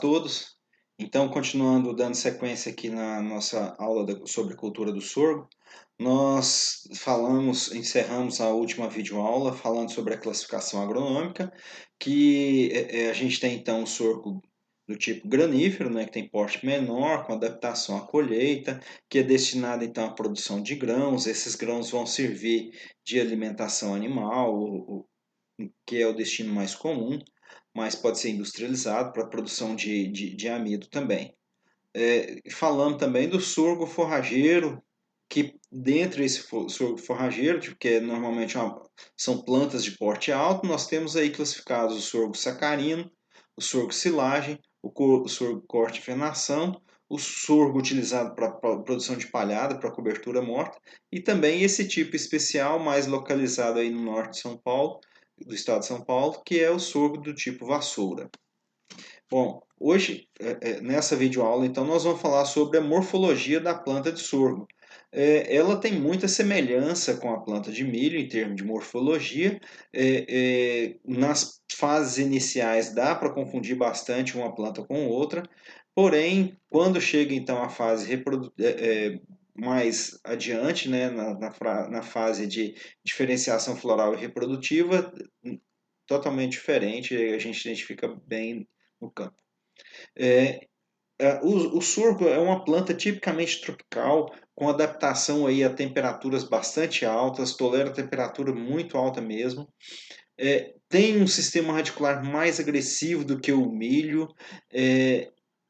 todos. Então, continuando dando sequência aqui na nossa aula sobre cultura do sorgo, nós encerramos a última videoaula falando sobre a classificação agronômica, que a gente tem então o sorgo do tipo granífero, né, que tem porte menor, com adaptação à colheita, que é destinado então à produção de grãos. Esses grãos vão servir de alimentação animal, que é o destino mais comum, mas pode ser industrializado para a produção de amido também. Falando também do sorgo forrageiro, que dentro desse sorgo forrageiro, que normalmente são plantas de porte alto, nós temos aí classificados o sorgo sacarino, o sorgo silagem, o sorgo corte e venação, o sorgo utilizado para produção de palhada, para cobertura morta, e também esse tipo especial, mais localizado aí no norte de São Paulo, do estado de São Paulo, que é o sorgo do tipo vassoura. Bom, hoje, nessa videoaula, então, nós vamos falar sobre a morfologia da planta de sorgo. Ela tem muita semelhança com a planta de milho em termos de morfologia. Nas fases iniciais dá para confundir bastante uma planta com outra, porém, quando chega então a fase mais adiante, né, na fase de diferenciação floral e reprodutiva, totalmente diferente, a gente identifica bem no campo. O sorgo é uma planta tipicamente tropical, com adaptação aí a temperaturas bastante altas, tolera temperatura muito alta mesmo. Tem um sistema radicular mais agressivo do que o milho,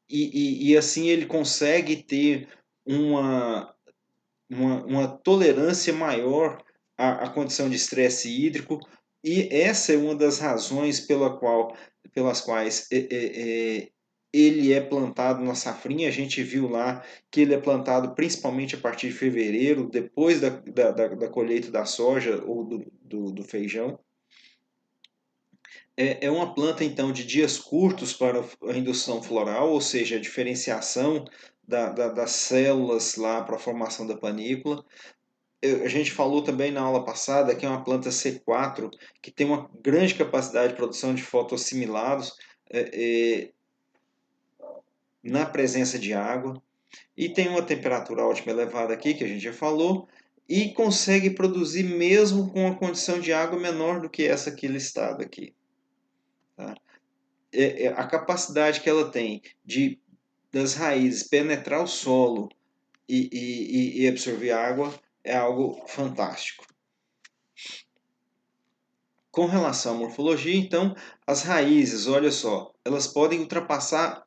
e assim ele consegue ter uma tolerância maior à condição de estresse hídrico, e essa é uma das razões pelas quais ele é plantado na safrinha. A gente viu lá que ele é plantado principalmente a partir de fevereiro, depois da colheita da soja ou do feijão. É uma planta, então, de dias curtos para a indução floral, ou seja, a diferenciação das células lá para a formação da panícula. A gente falou também na aula passada que é uma planta C4, que tem uma grande capacidade de produção de fotoassimilados na presença de água, e tem uma temperatura ótima elevada aqui, que a gente já falou, e consegue produzir mesmo com uma condição de água menor do que essa aqui listada aqui. Tá? A capacidade que ela tem das raízes penetrar o solo e absorver água é algo fantástico. Com relação à morfologia, então, as raízes, olha só, elas podem ultrapassar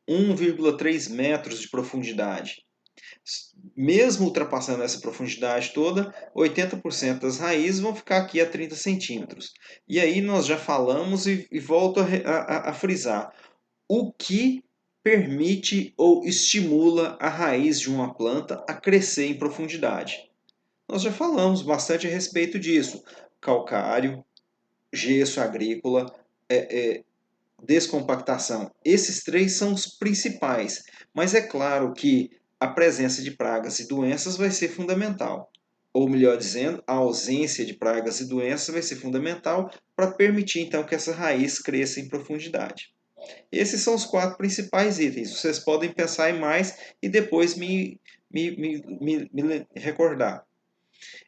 1,3 metros de profundidade. Mesmo ultrapassando essa profundidade toda, 80% das raízes vão ficar aqui a 30 centímetros. E aí nós já falamos e volto a frisar. O que permite ou estimula a raiz de uma planta a crescer em profundidade? Nós já falamos bastante a respeito disso. Calcário, gesso agrícola, descompactação. Esses três são os principais, mas é claro que a presença de pragas e doenças vai ser fundamental. Ou melhor dizendo, a ausência de pragas e doenças vai ser fundamental para permitir então que essa raiz cresça em profundidade. Esses são os 4 principais itens. Vocês podem pensar em mais e depois me recordar.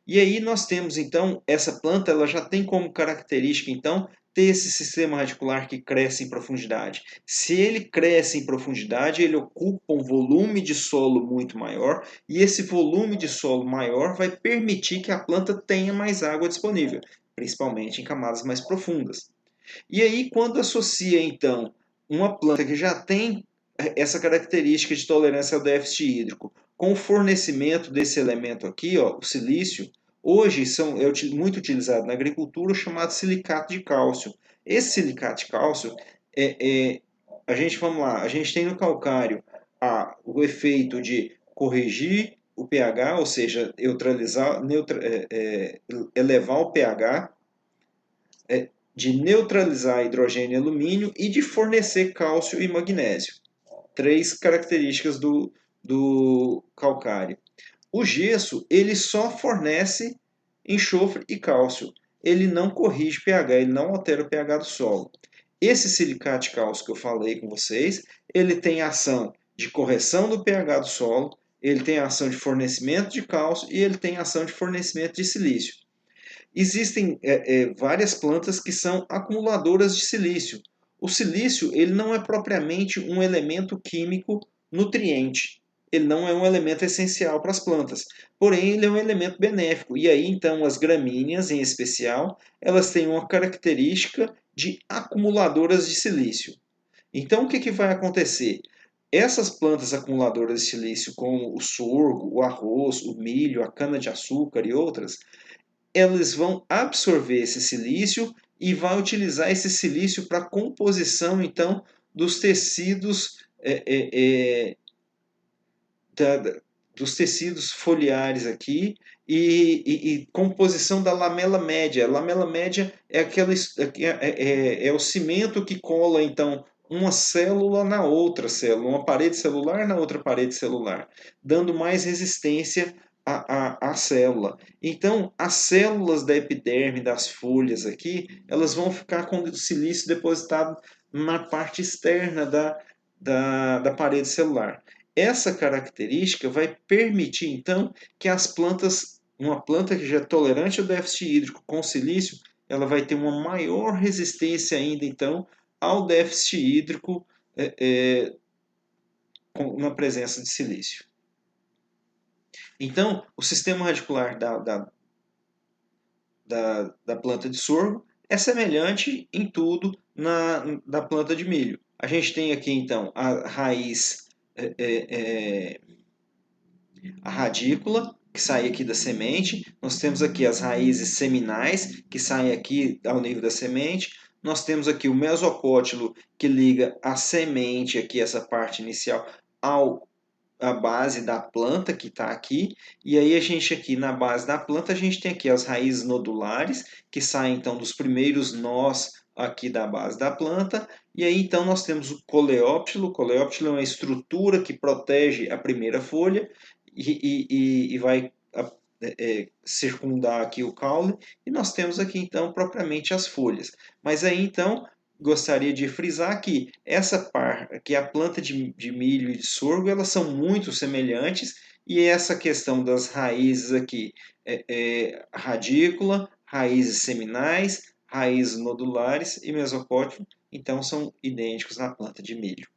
E aí nós temos então, essa planta ela já tem como característica então ter esse sistema radicular que cresce em profundidade. Se ele cresce em profundidade, ele ocupa um volume de solo muito maior, e esse volume de solo maior vai permitir que a planta tenha mais água disponível, principalmente em camadas mais profundas. E aí quando associa então uma planta que já tem essa característica de tolerância ao déficit hídrico com o fornecimento desse elemento aqui, ó, o silício, hoje é muito utilizado na agricultura o chamado silicato de cálcio. Esse silicato de cálcio, vamos lá, a gente tem no calcário o efeito de corrigir o pH, ou seja, elevar o pH, de neutralizar hidrogênio e alumínio e de fornecer cálcio e magnésio. 3 características do calcário. O gesso, ele só fornece enxofre e cálcio. Ele não corrige pH, ele não altera o pH do solo. Esse silicate cálcio que eu falei com vocês, ele tem ação de correção do pH do solo, ele tem ação de fornecimento de cálcio e ele tem ação de fornecimento de silício. Existem várias plantas que são acumuladoras de silício. O silício ele não é propriamente um elemento químico nutriente. Ele não é um elemento essencial para as plantas. Porém, ele é um elemento benéfico. E aí, então, as gramíneas, em especial, elas têm uma característica de acumuladoras de silício. Então, o que vai acontecer? Essas plantas acumuladoras de silício, como o sorgo, o arroz, o milho, a cana-de-açúcar e outras, eles vão absorver esse silício e vai utilizar esse silício para a composição, então, dos tecidos dos tecidos foliares aqui e composição da lamela média. A lamela média é é o cimento que cola então uma célula na outra célula, uma parede celular na outra parede celular, dando mais resistência à célula. Então, as células da epiderme, das folhas aqui, elas vão ficar com o silício depositado na parte externa da parede celular. Essa característica vai permitir, então, que as plantas, uma planta que já é tolerante ao déficit hídrico com silício, ela vai ter uma maior resistência ainda, então, ao déficit hídrico na presença de silício. Então, o sistema radicular da planta de sorgo é semelhante em tudo da planta de milho. A gente tem aqui, então, a raiz a radícula, que sai aqui da semente. Nós temos aqui as raízes seminais, que saem aqui ao nível da semente. Nós temos aqui o mesocótilo, que liga a semente, aqui essa parte inicial, a base da planta que está aqui, e aí a gente aqui na base da planta, a gente tem aqui as raízes nodulares, que saem então dos primeiros nós aqui da base da planta, e aí então nós temos o coleóptilo é uma estrutura que protege a primeira folha, e vai circundar aqui o caule, e nós temos aqui então propriamente as folhas. Mas aí então gostaria de frisar que essa parte, que a planta de milho e de sorgo, elas são muito semelhantes, e essa questão das raízes aqui, radícula, raízes seminais, raízes nodulares e mesocótilo, então são idênticos na planta de milho.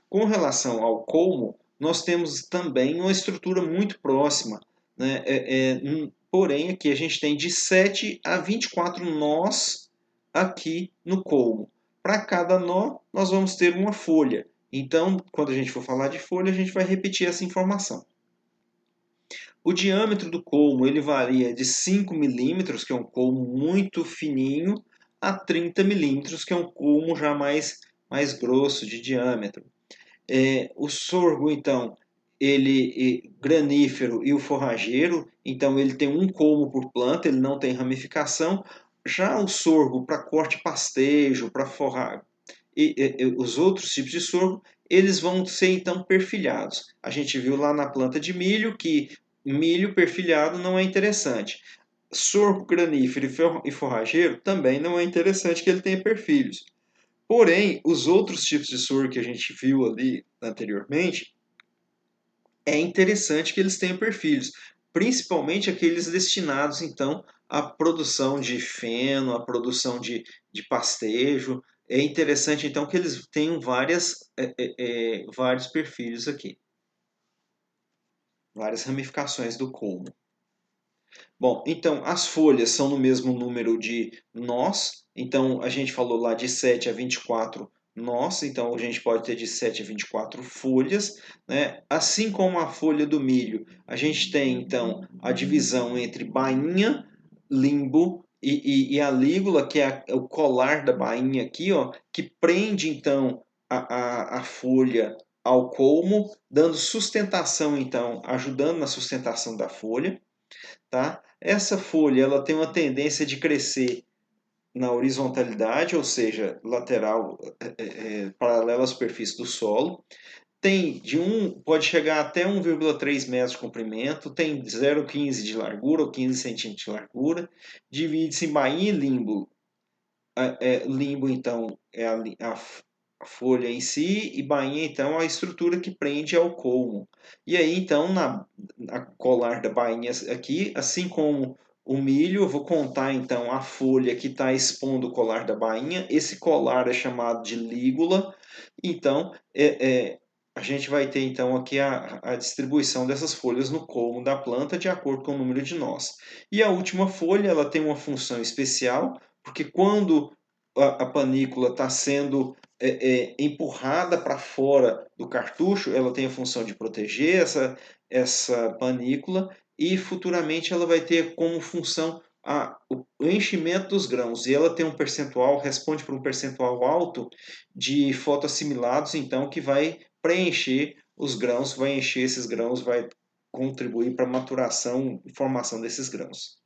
Com relação ao colmo, nós temos também uma estrutura muito próxima, né? Porém, aqui a gente tem de 7 a 24 nós aqui no colmo. Para cada nó, nós vamos ter uma folha. Então, quando a gente for falar de folha, a gente vai repetir essa informação. O diâmetro do colmo ele varia de 5 milímetros, que é um colmo muito fininho, a 30 milímetros, que é um colmo já mais grosso de diâmetro. O sorgo, então, ele granífero e o forrageiro, então ele tem um colmo por planta, ele não tem ramificação. Já o sorgo para corte pastejo, para forrar, os outros tipos de sorgo, eles vão ser então perfilhados. A gente viu lá na planta de milho que milho perfilhado não é interessante. Sorgo granífero e forrageiro também não é interessante que ele tenha perfilhos. Porém, os outros tipos de sorgo que a gente viu ali anteriormente, é interessante que eles tenham perfilhos, principalmente aqueles destinados então à produção de feno, à produção de pastejo. É interessante então que eles tenham vários perfilhos aqui, várias ramificações do colmo. Bom, então as folhas são no mesmo número de nós, então a gente falou lá de 7 a 24 nós, então a gente pode ter de 7 a 24 folhas, né? Assim como a folha do milho, a gente tem então a divisão entre bainha, limbo e a lígula, que é o colar da bainha aqui, ó, que prende então a folha ao colmo, dando sustentação então, ajudando na sustentação da folha. Tá? Essa folha ela tem uma tendência de crescer na horizontalidade, ou seja, lateral, paralela à superfície do solo. Tem pode chegar até 1,3 metros de comprimento, tem 0,15 de largura ou 15 centímetros de largura, divide-se em bainha e limbo. limbo, então, é a folha em si, e bainha, então, a estrutura que prende ao colmo. E aí, então, na colar da bainha aqui, assim como o milho, eu vou contar, então, a folha que está expondo o colar da bainha. Esse colar é chamado de lígula. Então, a gente vai ter, então, aqui a distribuição dessas folhas no colmo da planta de acordo com o número de nós. E a última folha, ela tem uma função especial, porque quando a panícula está sendo empurrada para fora do cartucho, ela tem a função de proteger essa panícula, e futuramente ela vai ter como função o enchimento dos grãos. E ela tem um percentual, responde para um percentual alto de fotoassimilados, então, que vai preencher os grãos, vai encher esses grãos, vai contribuir para a maturação e formação desses grãos.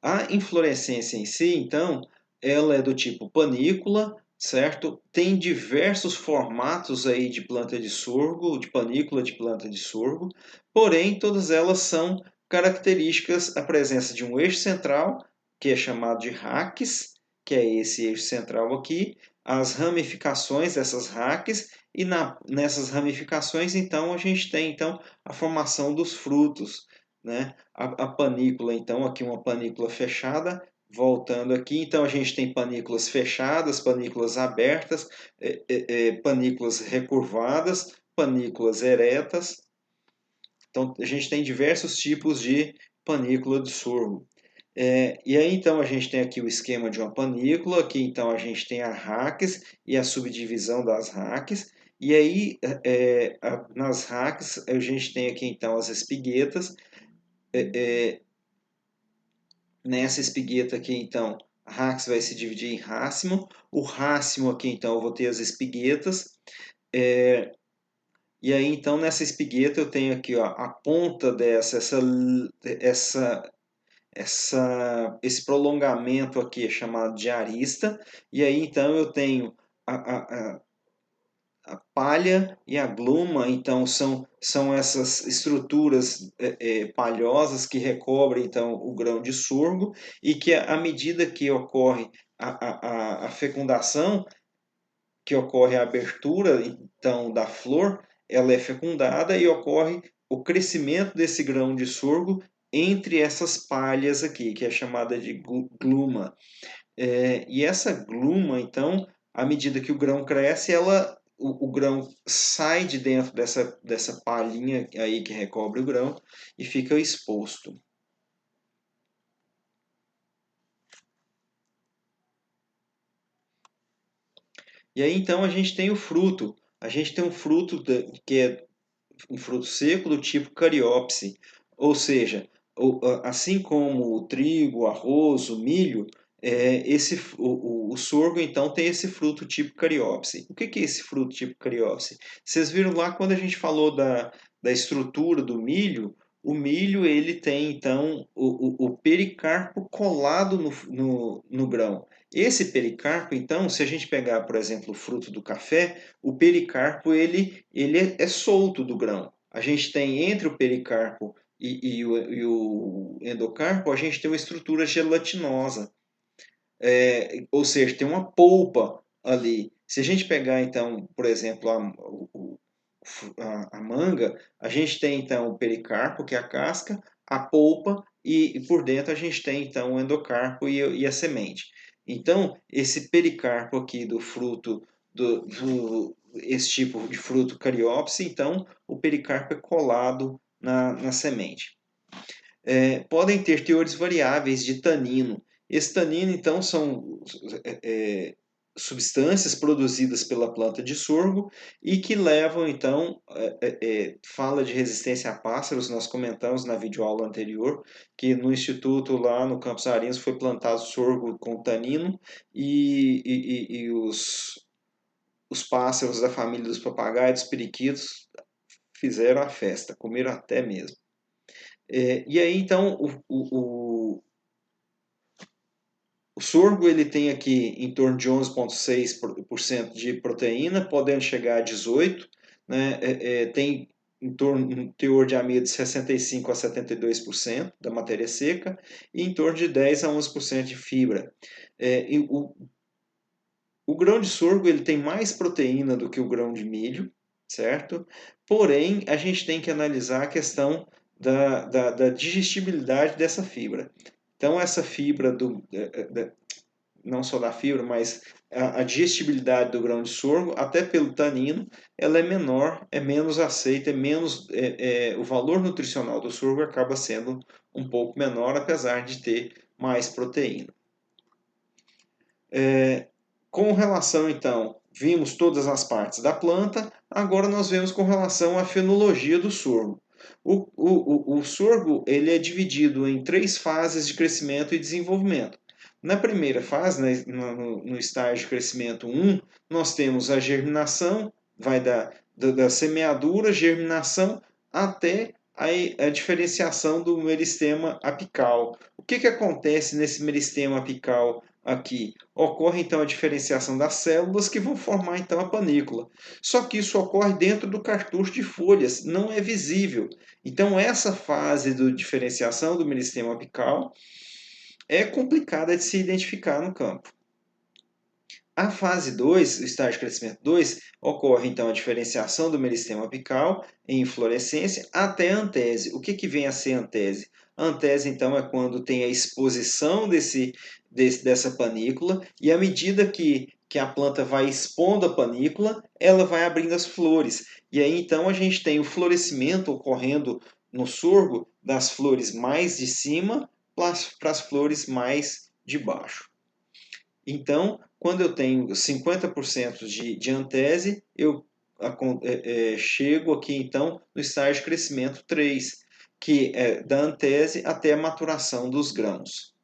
A inflorescência em si, então, ela é do tipo panícula, certo? Tem diversos formatos aí de planta de sorgo, de panícula de planta de sorgo, porém todas elas são características a presença de um eixo central, que é chamado de raques, que é esse eixo central aqui, as ramificações dessas raques, e nessas ramificações, então, a gente tem então a formação dos frutos, né? A panícula, então, aqui uma panícula fechada, voltando aqui, então a gente tem panículas fechadas, panículas abertas, panículas recurvadas, panículas eretas. Então a gente tem diversos tipos de panícula de sorgo. E aí então a gente tem aqui o esquema de uma panícula, aqui então a gente tem a raques e a subdivisão das raques, e aí nas raques a gente tem aqui então as espiguetas. Nessa espigueta aqui, então, a rax vai se dividir em rácimo. O rácimo aqui, então, eu vou ter as espiguetas. E aí, então, nessa espigueta eu tenho aqui, ó, a ponta esse prolongamento aqui é chamado de arista. E aí, então, eu tenho a palha e a gluma, então, são essas estruturas palhosas que recobrem, então, o grão de sorgo, e que, à medida que ocorre a fecundação, que ocorre a abertura, então, da flor, ela é fecundada e ocorre o crescimento desse grão de sorgo entre essas palhas aqui, que é chamada de gluma. E essa gluma, então, à medida que o grão cresce, o grão sai de dentro dessa palhinha aí que recobre o grão e fica exposto. E aí, então, a gente tem o fruto. A gente tem um fruto que é um fruto seco do tipo cariopse, ou seja, assim como o trigo, o arroz, o milho, o sorgo então tem esse fruto tipo cariopse. O que é esse fruto tipo cariopse? Vocês viram lá quando a gente falou da estrutura do milho, o milho ele tem então o pericarpo colado no grão. Esse pericarpo, então, se a gente pegar, por exemplo, o fruto do café, o pericarpo ele é solto do grão. A gente tem entre o pericarpo e o endocarpo, a gente tem uma estrutura gelatinosa, ou seja, tem uma polpa ali. Se a gente pegar, então, por exemplo, a manga, a gente tem, então, o pericarpo, que é a casca, a polpa, e por dentro a gente tem, então, o endocarpo e a semente. Então, esse pericarpo aqui do fruto, esse tipo de fruto cariopse, então, o pericarpo é colado na semente. Podem ter teores variáveis de tanino. Esse tanino, então, são substâncias produzidas pela planta de sorgo e que levam, então, fala de resistência a pássaros, nós comentamos na videoaula anterior, que no instituto lá no Campos Arinos foi plantado sorgo com tanino e os pássaros da família dos papagaios, dos periquitos, fizeram a festa, comeram até mesmo. E aí, então, o sorgo ele tem aqui em torno de 11,6% de proteína, podendo chegar a 18%. Né? Tem em torno um teor de amido de 65 a 72% da matéria seca e em torno de 10 a 11% de fibra. E o grão de sorgo ele tem mais proteína do que o grão de milho, certo? Porém, a gente tem que analisar a questão da digestibilidade dessa fibra. Então, essa fibra não só da fibra, mas a digestibilidade do grão de sorgo, até pelo tanino, ela é menor, é menos aceita, o valor nutricional do sorgo acaba sendo um pouco menor, apesar de ter mais proteína. Com relação, então, vimos todas as partes da planta, agora nós vemos com relação à fenologia do sorgo. O sorgo ele é dividido em 3 fases de crescimento e desenvolvimento. Na primeira fase, no estágio de crescimento 1, nós temos a germinação, vai da semeadura, germinação, até a diferenciação do meristema apical. O que acontece nesse meristema apical aqui? Ocorre então a diferenciação das células que vão formar então a panícula. Só que isso ocorre dentro do cartucho de folhas, não é visível. Então essa fase de diferenciação do meristema apical é complicada de se identificar no campo. A fase 2, o estágio de crescimento 2, ocorre então a diferenciação do meristema apical em inflorescência até a antese. O que vem a ser a antese? A antese então é quando tem a exposição dessa panícula e à medida que a planta vai expondo a panícula, ela vai abrindo as flores. E aí então a gente tem o florescimento ocorrendo no sorgo das flores mais de cima para as flores mais de baixo. Então, quando eu tenho 50% de antese, eu chego aqui então no estágio de crescimento 3, que é da antese até a maturação dos grãos.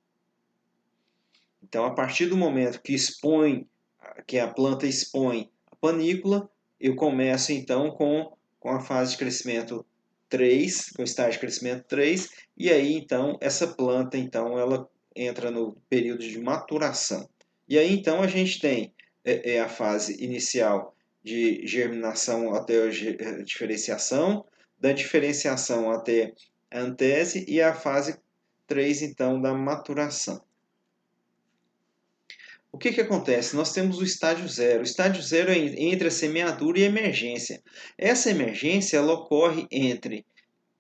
Então, a partir do momento que a planta expõe a panícula, eu começo então com a fase de crescimento 3, com o estágio de crescimento 3, e aí então essa planta então ela entra no período de maturação. E aí então a gente tem a fase inicial de germinação até a diferenciação, da diferenciação até a antese e a fase 3 então da maturação. O que acontece? Nós temos o estágio zero. O estágio zero é entre a semeadura e a emergência. Essa emergência ela ocorre entre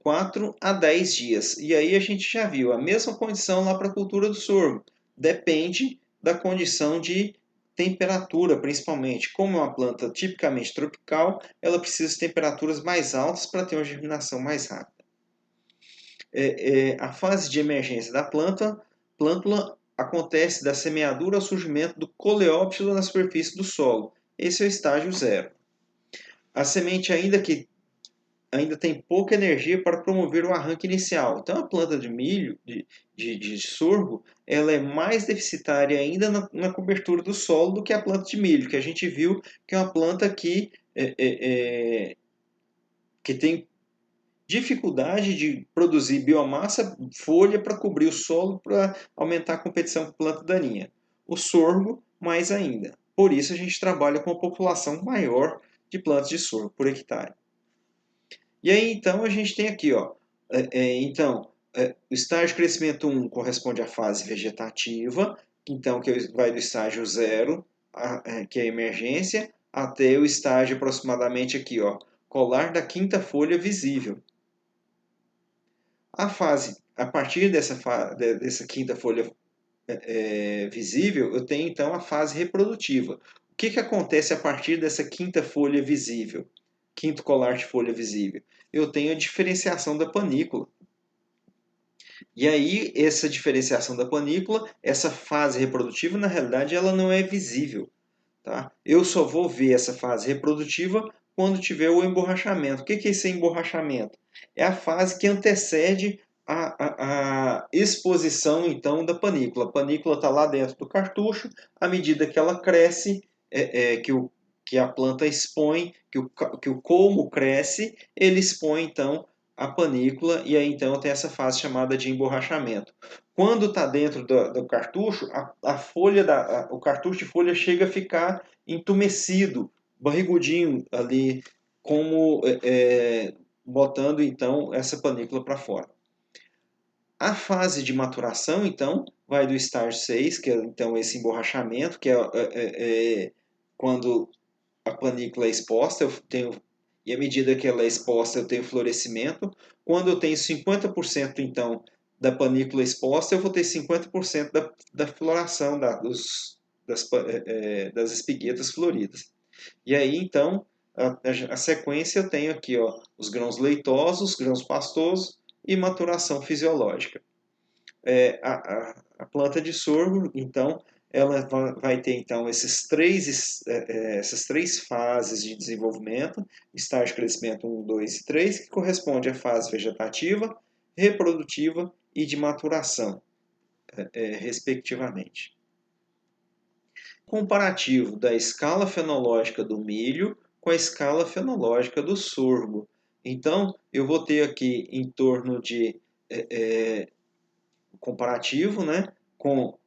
4 a 10 dias. E aí a gente já viu a mesma condição lá para a cultura do sorgo. Depende da condição de temperatura, principalmente. Como é uma planta tipicamente tropical, ela precisa de temperaturas mais altas para ter uma germinação mais rápida. A fase de emergência da plântula acontece da semeadura ao surgimento do coleóptilo na superfície do solo. Esse é o estágio zero. A semente ainda tem pouca energia para promover o arranque inicial. Então, a planta de milho, de sorgo, ela é mais deficitária ainda na cobertura do solo do que a planta de milho, que a gente viu que é uma planta que tem dificuldade de produzir biomassa, folha para cobrir o solo, para aumentar a competição com planta daninha. O sorgo, mais ainda. Por isso a gente trabalha com uma população maior de plantas de sorgo por hectare. E aí então a gente tem aqui, ó, o estágio de crescimento 1 corresponde à fase vegetativa, então que vai do estágio 0, que é a emergência, até o estágio aproximadamente aqui, ó, colar da quinta folha visível. A partir dessa quinta folha visível, eu tenho então a fase reprodutiva. O que acontece a partir dessa quinta folha visível? Quinto colar de folha visível? Eu tenho a diferenciação da panícula. E aí, essa diferenciação da panícula, essa fase reprodutiva, na realidade, ela não é visível. Tá? Eu só vou ver essa fase reprodutiva quando tiver o emborrachamento. O que é esse emborrachamento? É a fase que antecede a exposição então da panícula. A panícula está lá dentro do cartucho, à medida que ela cresce, que a planta expõe, que o colmo cresce, ele expõe então a panícula e aí então tem essa fase chamada de emborrachamento. Quando está dentro do cartucho, o cartucho de folha chega a ficar entumecido, barrigudinho ali, como botando então essa panícula para fora. A fase de maturação, então, vai do estágio 6, que é então esse emborrachamento, que é quando a panícula é exposta, eu tenho, e à medida que ela é exposta, eu tenho florescimento. Quando eu tenho 50% então da panícula exposta, eu vou ter 50% da floração das espiguetas floridas. E aí, então, a sequência eu tenho aqui ó, os grãos leitosos, grãos pastosos e maturação fisiológica. A planta de sorgo, então, ela vai ter então essas três fases de desenvolvimento, estágio de crescimento 1, 2 e 3, que corresponde à fase vegetativa, reprodutiva e de maturação, respectivamente. Comparativo da escala fenológica do milho com a escala fenológica do sorgo. Então, eu vou ter aqui em torno de comparativo, né, com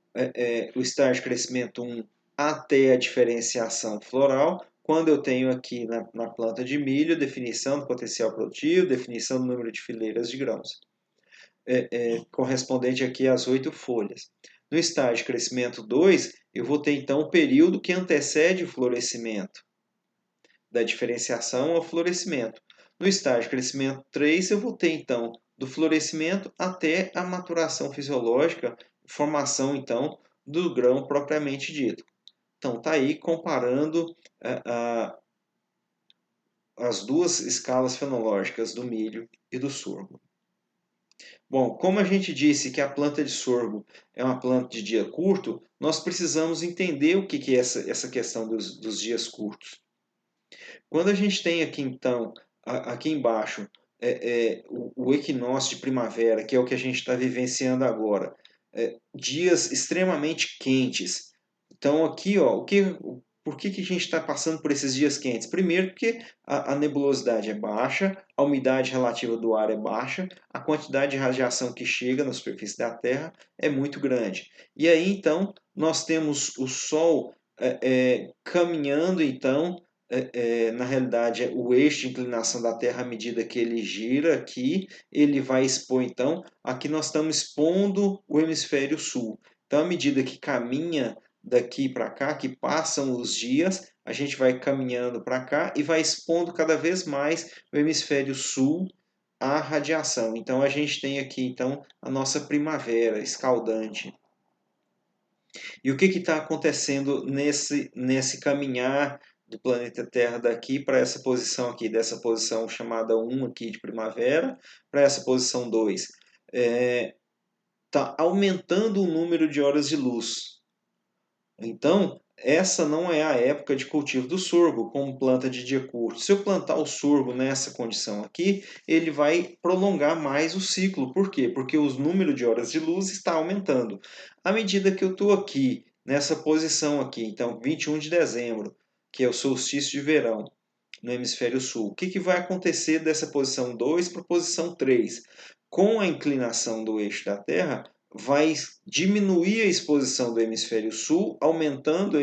o estágio de crescimento 1 até a diferenciação floral, quando eu tenho aqui na planta de milho definição do potencial produtivo, definição do número de fileiras de grãos, correspondente aqui às 8 folhas. No estágio de crescimento 2, eu vou ter então o período que antecede o florescimento, da diferenciação ao florescimento. No estágio de crescimento 3, eu vou ter então do florescimento até a maturação fisiológica, formação então do grão propriamente dito. Então tá aí comparando as duas escalas fenológicas do milho e do sorgo. Bom, como a gente disse que a planta de sorgo é uma planta de dia curto, nós precisamos entender o que é essa questão dos dias curtos. Quando a gente tem aqui, então, aqui embaixo, o equinócio de primavera, que é o que a gente está vivenciando agora, dias extremamente quentes. Então, aqui, ó, por que a gente está passando por esses dias quentes? Primeiro, porque a nebulosidade é baixa, a umidade relativa do ar é baixa, a quantidade de radiação que chega na superfície da Terra é muito grande. E aí, então, nós temos o Sol caminhando, então, na realidade, o eixo de inclinação da Terra, à medida que ele gira aqui, ele vai expor, então, aqui nós estamos expondo o hemisfério sul. Então, à medida que caminha daqui para cá, que passam os dias, a gente vai caminhando para cá e vai expondo cada vez mais o hemisfério sul à radiação. Então, a gente tem aqui, então, a nossa primavera escaldante. E o que está acontecendo nesse caminhar do planeta Terra daqui para essa posição aqui, dessa posição chamada 1 aqui de primavera, para essa posição 2? Está aumentando o número de horas de luz. Então, essa não é a época de cultivo do sorgo como planta de dia curto. Se eu plantar o sorgo nessa condição aqui, ele vai prolongar mais o ciclo. Por quê? Porque o número de horas de luz está aumentando. À medida que eu estou aqui, nessa posição aqui, então 21 de dezembro, que é o solstício de verão, no hemisfério sul, o que vai acontecer dessa posição 2 para a posição 3? Com a inclinação do eixo da Terra, vai diminuir a exposição do hemisfério sul, aumentando a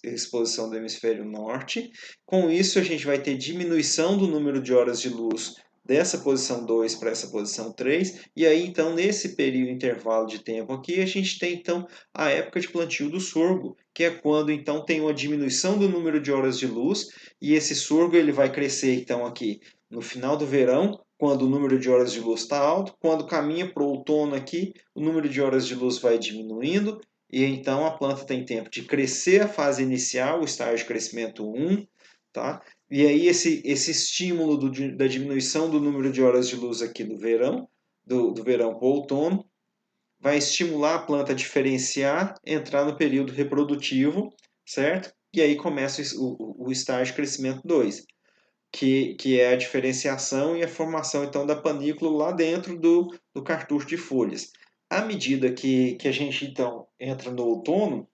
exposição do hemisfério norte. Com isso, a gente vai ter diminuição do número de horas de luz dessa posição 2 para essa posição 3, e aí então nesse período intervalo de tempo aqui, a gente tem então a época de plantio do sorgo, que é quando então tem uma diminuição do número de horas de luz, e esse sorgo ele vai crescer então aqui no final do verão, quando o número de horas de luz está alto, quando caminha para o outono aqui, o número de horas de luz vai diminuindo, e então a planta tem tempo de crescer a fase inicial, o estágio de crescimento 1, tá? E aí esse estímulo da diminuição do número de horas de luz aqui do verão, do verão para o outono, vai estimular a planta a diferenciar, entrar no período reprodutivo, certo? E aí começa o estágio de crescimento 2 que é a diferenciação e a formação então da panícula lá dentro do cartucho de folhas. À medida que a gente então entra no outono,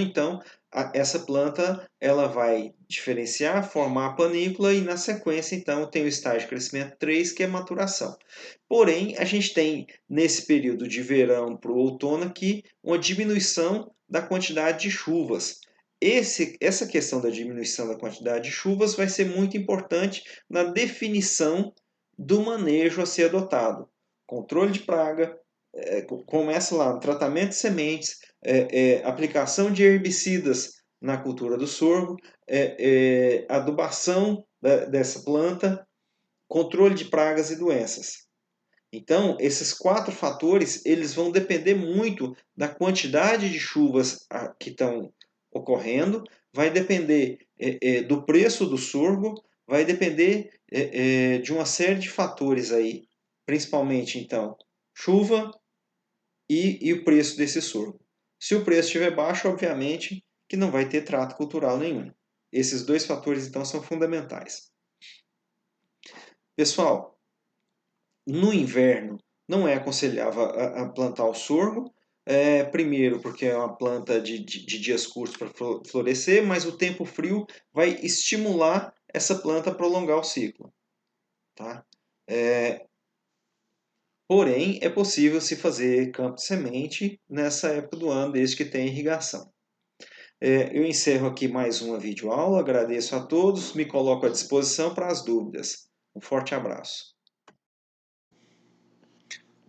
então essa planta ela vai diferenciar, formar a panícula e na sequência então tem o estágio de crescimento 3, que é maturação. Porém, a gente tem nesse período de verão para o outono aqui uma diminuição da quantidade de chuvas. essa questão da diminuição da quantidade de chuvas vai ser muito importante na definição do manejo a ser adotado. Controle de praga, começa lá no tratamento de sementes, aplicação de herbicidas na cultura do sorgo, adubação dessa planta, controle de pragas e doenças. Então, esses 4 fatores, eles vão depender muito da quantidade de chuvas que estão ocorrendo, vai depender do preço do sorgo, vai depender de uma série de fatores aí, principalmente, então, chuva e o preço desse sorgo. Se o preço estiver baixo, obviamente que não vai ter trato cultural nenhum. Esses 2 fatores, então, são fundamentais. Pessoal, no inverno, não é aconselhável a plantar o sorgo. Primeiro, porque é uma planta de dias curtos para florescer, mas o tempo frio vai estimular essa planta a prolongar o ciclo. Tá? Porém, é possível se fazer campo de semente nessa época do ano, desde que tenha irrigação. Eu encerro aqui mais uma videoaula, agradeço a todos, me coloco à disposição para as dúvidas. Um forte abraço.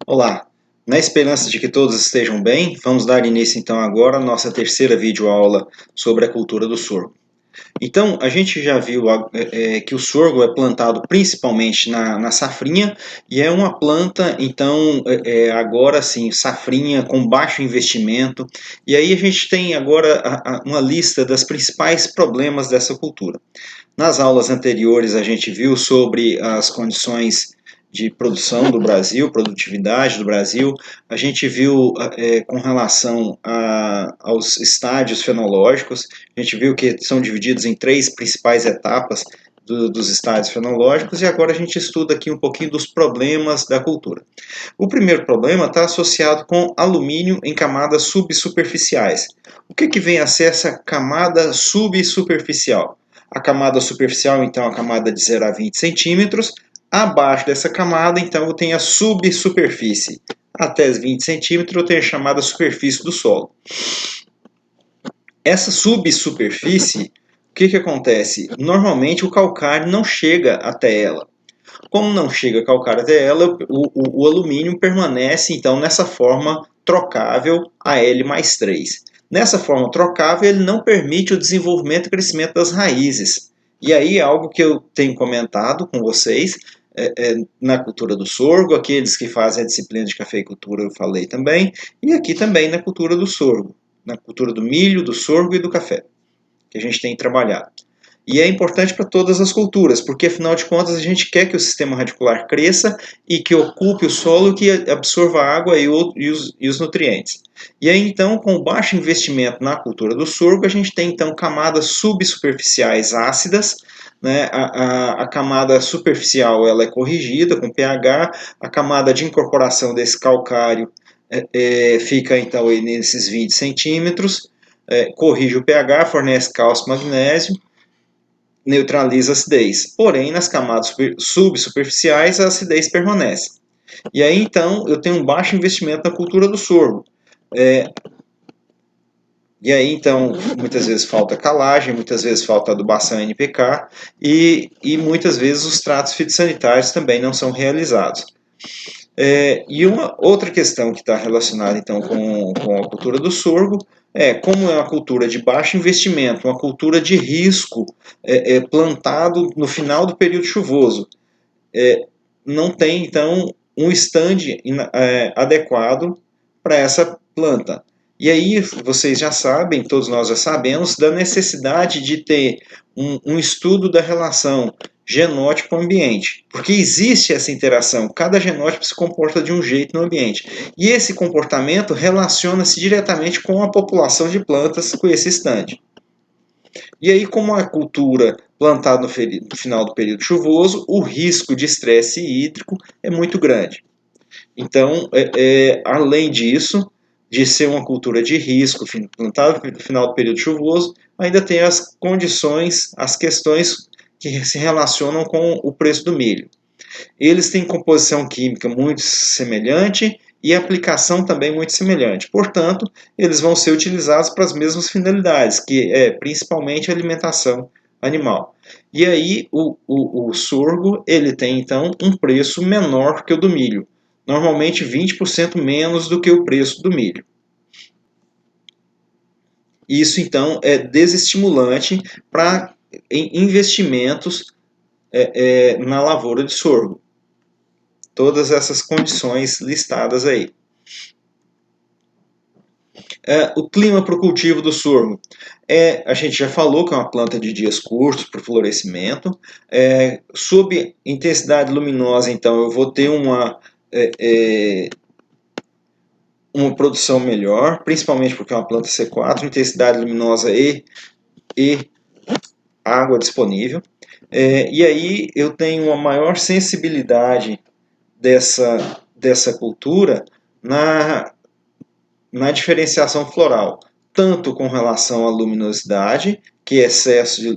Olá, na esperança de que todos estejam bem, vamos dar início então agora à nossa terceira videoaula sobre a cultura do sorgo. Então, a gente já viu que o sorgo é plantado principalmente na safrinha e é uma planta, então, agora sim, safrinha com baixo investimento. E aí a gente tem agora uma lista das principais problemas dessa cultura. Nas aulas anteriores a gente viu sobre as condições de produção do Brasil, produtividade do Brasil. A gente viu com relação aos estádios fenológicos, a gente viu que são divididos em 3 principais etapas dos estádios fenológicos, e agora a gente estuda aqui um pouquinho dos problemas da cultura. O primeiro problema está associado com alumínio em camadas subsuperficiais. O que vem a ser essa camada subsuperficial? A camada superficial, então, é a camada de 0 a 20 centímetros. Abaixo dessa camada, então, eu tenho a subsuperfície. Até 20 centímetros, eu tenho a chamada superfície do solo. Essa subsuperfície, o que acontece? Normalmente, o calcário não chega até ela. Como não chega calcário até ela, o alumínio permanece, então, nessa forma trocável Al+3. Nessa forma trocável, ele não permite o desenvolvimento e crescimento das raízes. E aí é algo que eu tenho comentado com vocês na cultura do sorgo, aqueles que fazem a disciplina de cafeicultura eu falei também, e aqui também na cultura do sorgo, na cultura do milho, do sorgo e do café, que a gente tem trabalhado. E é importante para todas as culturas, porque afinal de contas a gente quer que o sistema radicular cresça e que ocupe o solo, que absorva a água e os nutrientes. E aí então, com o baixo investimento na cultura do sorgo, a gente tem então camadas subsuperficiais ácidas, né? A camada superficial ela é corrigida com pH, a camada de incorporação desse calcário fica então aí nesses 20 centímetros, corrige o pH, fornece cálcio e magnésio, neutraliza a acidez. Porém, nas camadas subsuperficiais, a acidez permanece. E aí, então, eu tenho um baixo investimento na cultura do sorgo. E aí, então, muitas vezes falta calagem, muitas vezes falta adubação NPK e muitas vezes os tratos fitossanitários também não são realizados. E uma outra questão que está relacionada, então, com a cultura do sorgo como é uma cultura de baixo investimento, uma cultura de risco, plantado no final do período chuvoso, não tem, então, um stand adequado para essa planta. E aí vocês já sabem, todos nós já sabemos, da necessidade de ter um estudo da relação genótipo-ambiente, porque existe essa interação, cada genótipo se comporta de um jeito no ambiente, e esse comportamento relaciona-se diretamente com a população de plantas com esse estande. E aí, como a cultura plantada no final do período chuvoso, o risco de estresse hídrico é muito grande. Então, além disso, de ser uma cultura de risco plantada no final do período chuvoso, ainda tem as condições, as questões que se relacionam com o preço do milho. Eles têm composição química muito semelhante e a aplicação também muito semelhante. Portanto, eles vão ser utilizados para as mesmas finalidades, que é principalmente a alimentação animal. E aí o sorgo ele tem então um preço menor que o do milho, normalmente 20% menos do que o preço do milho. Isso então é desestimulante para investimentos na lavoura de sorgo. Todas essas condições listadas aí. O clima para o cultivo do sorgo. A gente já falou que é uma planta de dias curtos para o florescimento. Sob intensidade luminosa, então, eu vou ter uma produção melhor, principalmente porque é uma planta C4, intensidade luminosa e água disponível. E aí eu tenho uma maior sensibilidade dessa cultura na diferenciação floral, tanto com relação à luminosidade, que excesso de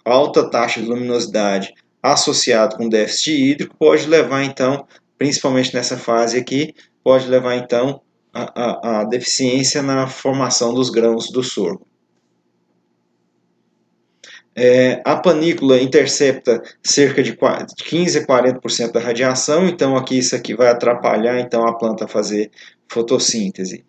alta taxa de luminosidade associado com déficit hídrico pode levar então, principalmente nessa fase aqui, pode levar então a deficiência na formação dos grãos do sorgo. A panícula intercepta cerca de 15 a 40% da radiação, então aqui isso aqui vai atrapalhar então a planta a fazer fotossíntese.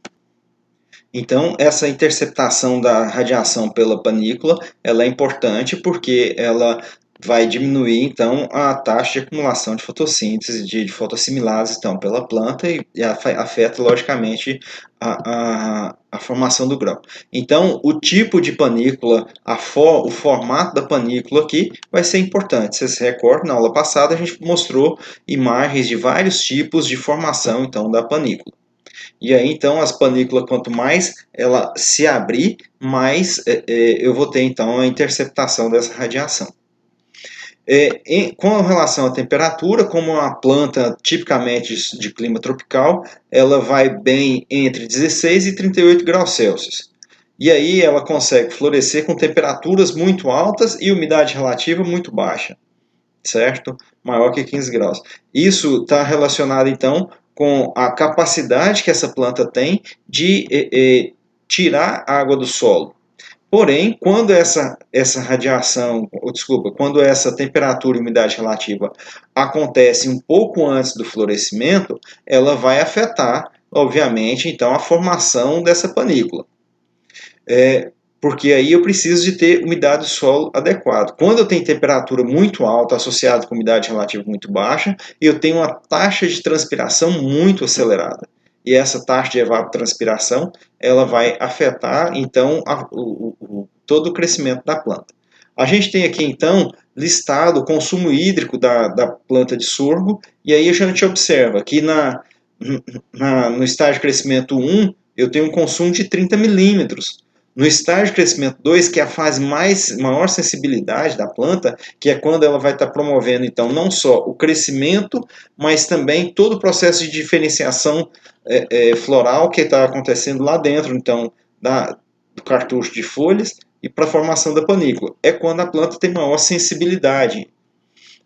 Então essa interceptação da radiação pela panícula ela é importante porque ela vai diminuir então a taxa de acumulação de fotossíntese, de fotoassimilados então, pela planta e afeta logicamente a formação do grão. Então o tipo de panícula, o formato da panícula aqui vai ser importante. Você se recorda, na aula passada a gente mostrou imagens de vários tipos de formação então da panícula. E aí, então, as panículas, quanto mais ela se abrir, mais eu vou ter, então, a interceptação dessa radiação. Com relação à temperatura, como uma planta tipicamente de clima tropical, ela vai bem entre 16 e 38 graus Celsius. E aí ela consegue florescer com temperaturas muito altas e umidade relativa muito baixa, certo? Maior que 15 graus. Isso está relacionado, então, com a capacidade que essa planta tem de tirar água do solo. Porém, quando essa radiação, quando essa temperatura e umidade relativa acontece um pouco antes do florescimento, ela vai afetar, obviamente, então, a formação dessa panícula. Porque aí eu preciso de ter umidade do solo adequada. Quando eu tenho temperatura muito alta associada com umidade relativa muito baixa, eu tenho uma taxa de transpiração muito acelerada. E essa taxa de evapotranspiração ela vai afetar então todo o crescimento da planta. A gente tem aqui então listado o consumo hídrico da planta de sorgo, e aí a gente observa que no estágio de crescimento 1 eu tenho um consumo de 30 milímetros. No estágio de crescimento 2, que é a fase maior sensibilidade da planta, que é quando ela vai estar promovendo, então, não só o crescimento, mas também todo o processo de diferenciação floral que está acontecendo lá dentro, então, do cartucho de folhas e para a formação da panícula. É quando a planta tem maior sensibilidade.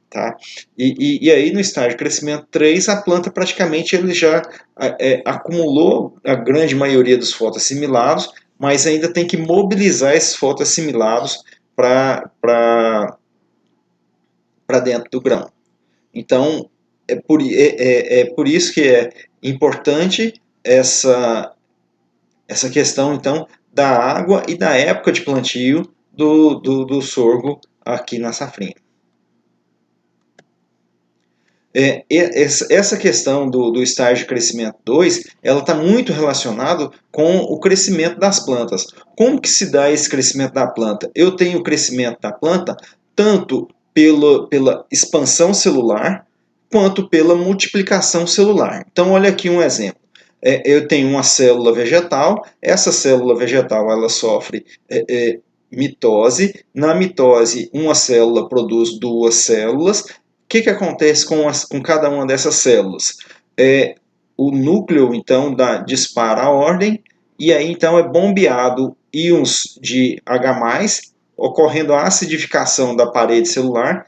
Tá? E aí, no estágio de crescimento 3, a planta praticamente ele já acumulou a grande maioria dos fotoassimilados, mas ainda tem que mobilizar esses fotoassimilados para dentro do grão. Então, é por isso que é importante essa questão, então, da água e da época de plantio do sorgo aqui na safrinha. Essa questão do estágio de crescimento 2, ela está muito relacionada com o crescimento das plantas. Como que se dá esse crescimento da planta? Eu tenho o crescimento da planta tanto pela expansão celular, quanto pela multiplicação celular. Então, olha aqui um exemplo. Eu tenho uma célula vegetal, essa célula vegetal ela sofre mitose. Na mitose, uma célula produz duas células. O que acontece com cada uma dessas células? O núcleo, então, dispara a ordem, e aí, então, é bombeado íons de H+, ocorrendo a acidificação da parede celular.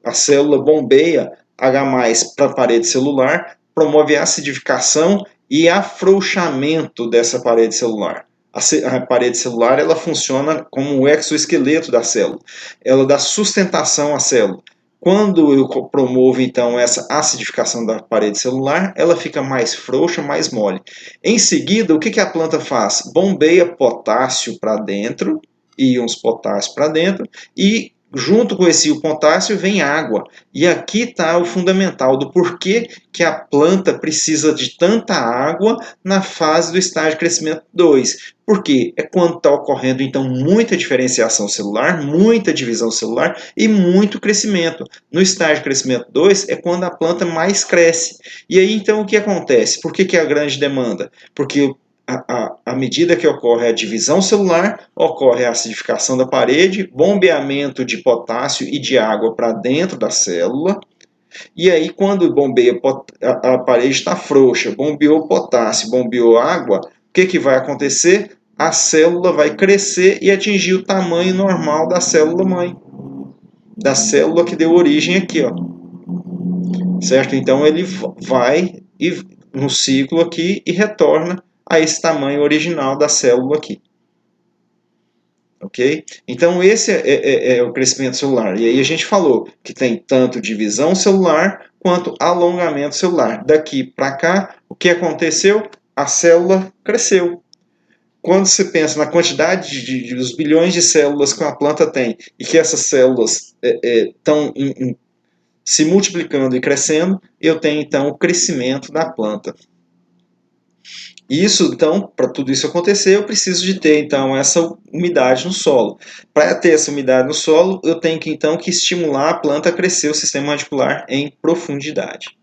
A célula bombeia H+ para a parede celular, promove a acidificação e afrouxamento dessa parede celular. A parede celular ela funciona como o exoesqueleto da célula. Ela dá sustentação à célula. Quando eu promovo, então, essa acidificação da parede celular, ela fica mais frouxa, mais mole. Em seguida, o que a planta faz? Bombeia potássio para dentro, íons potássio para dentro, e junto com esse potássio vem água. E aqui está o fundamental do porquê que a planta precisa de tanta água na fase do estágio de crescimento 2. Porque é quando está ocorrendo, então, muita diferenciação celular, muita divisão celular e muito crescimento. No estágio de crescimento 2 é quando a planta mais cresce. E aí, então, o que acontece? Por que é a grande demanda? Porque à medida que ocorre a divisão celular, ocorre a acidificação da parede, bombeamento de potássio e de água para dentro da célula. E aí, quando bombeia, a parede está frouxa, bombeou potássio, bombeou água, o que vai acontecer? A célula vai crescer e atingir o tamanho normal da célula mãe, da célula que deu origem aqui, ó. Certo? Então ele vai no ciclo aqui e retorna a esse tamanho original da célula aqui. Ok? Então esse é o crescimento celular. E aí a gente falou que tem tanto divisão celular quanto alongamento celular. Daqui para cá, o que aconteceu? A célula cresceu. Quando você pensa na quantidade dos bilhões de células que uma planta tem e que essas células estão se multiplicando e crescendo, eu tenho então o crescimento da planta. Isso, então, para tudo isso acontecer, eu preciso de ter, então, essa umidade no solo. Para ter essa umidade no solo, eu tenho que, então, estimular a planta a crescer o sistema radicular em profundidade.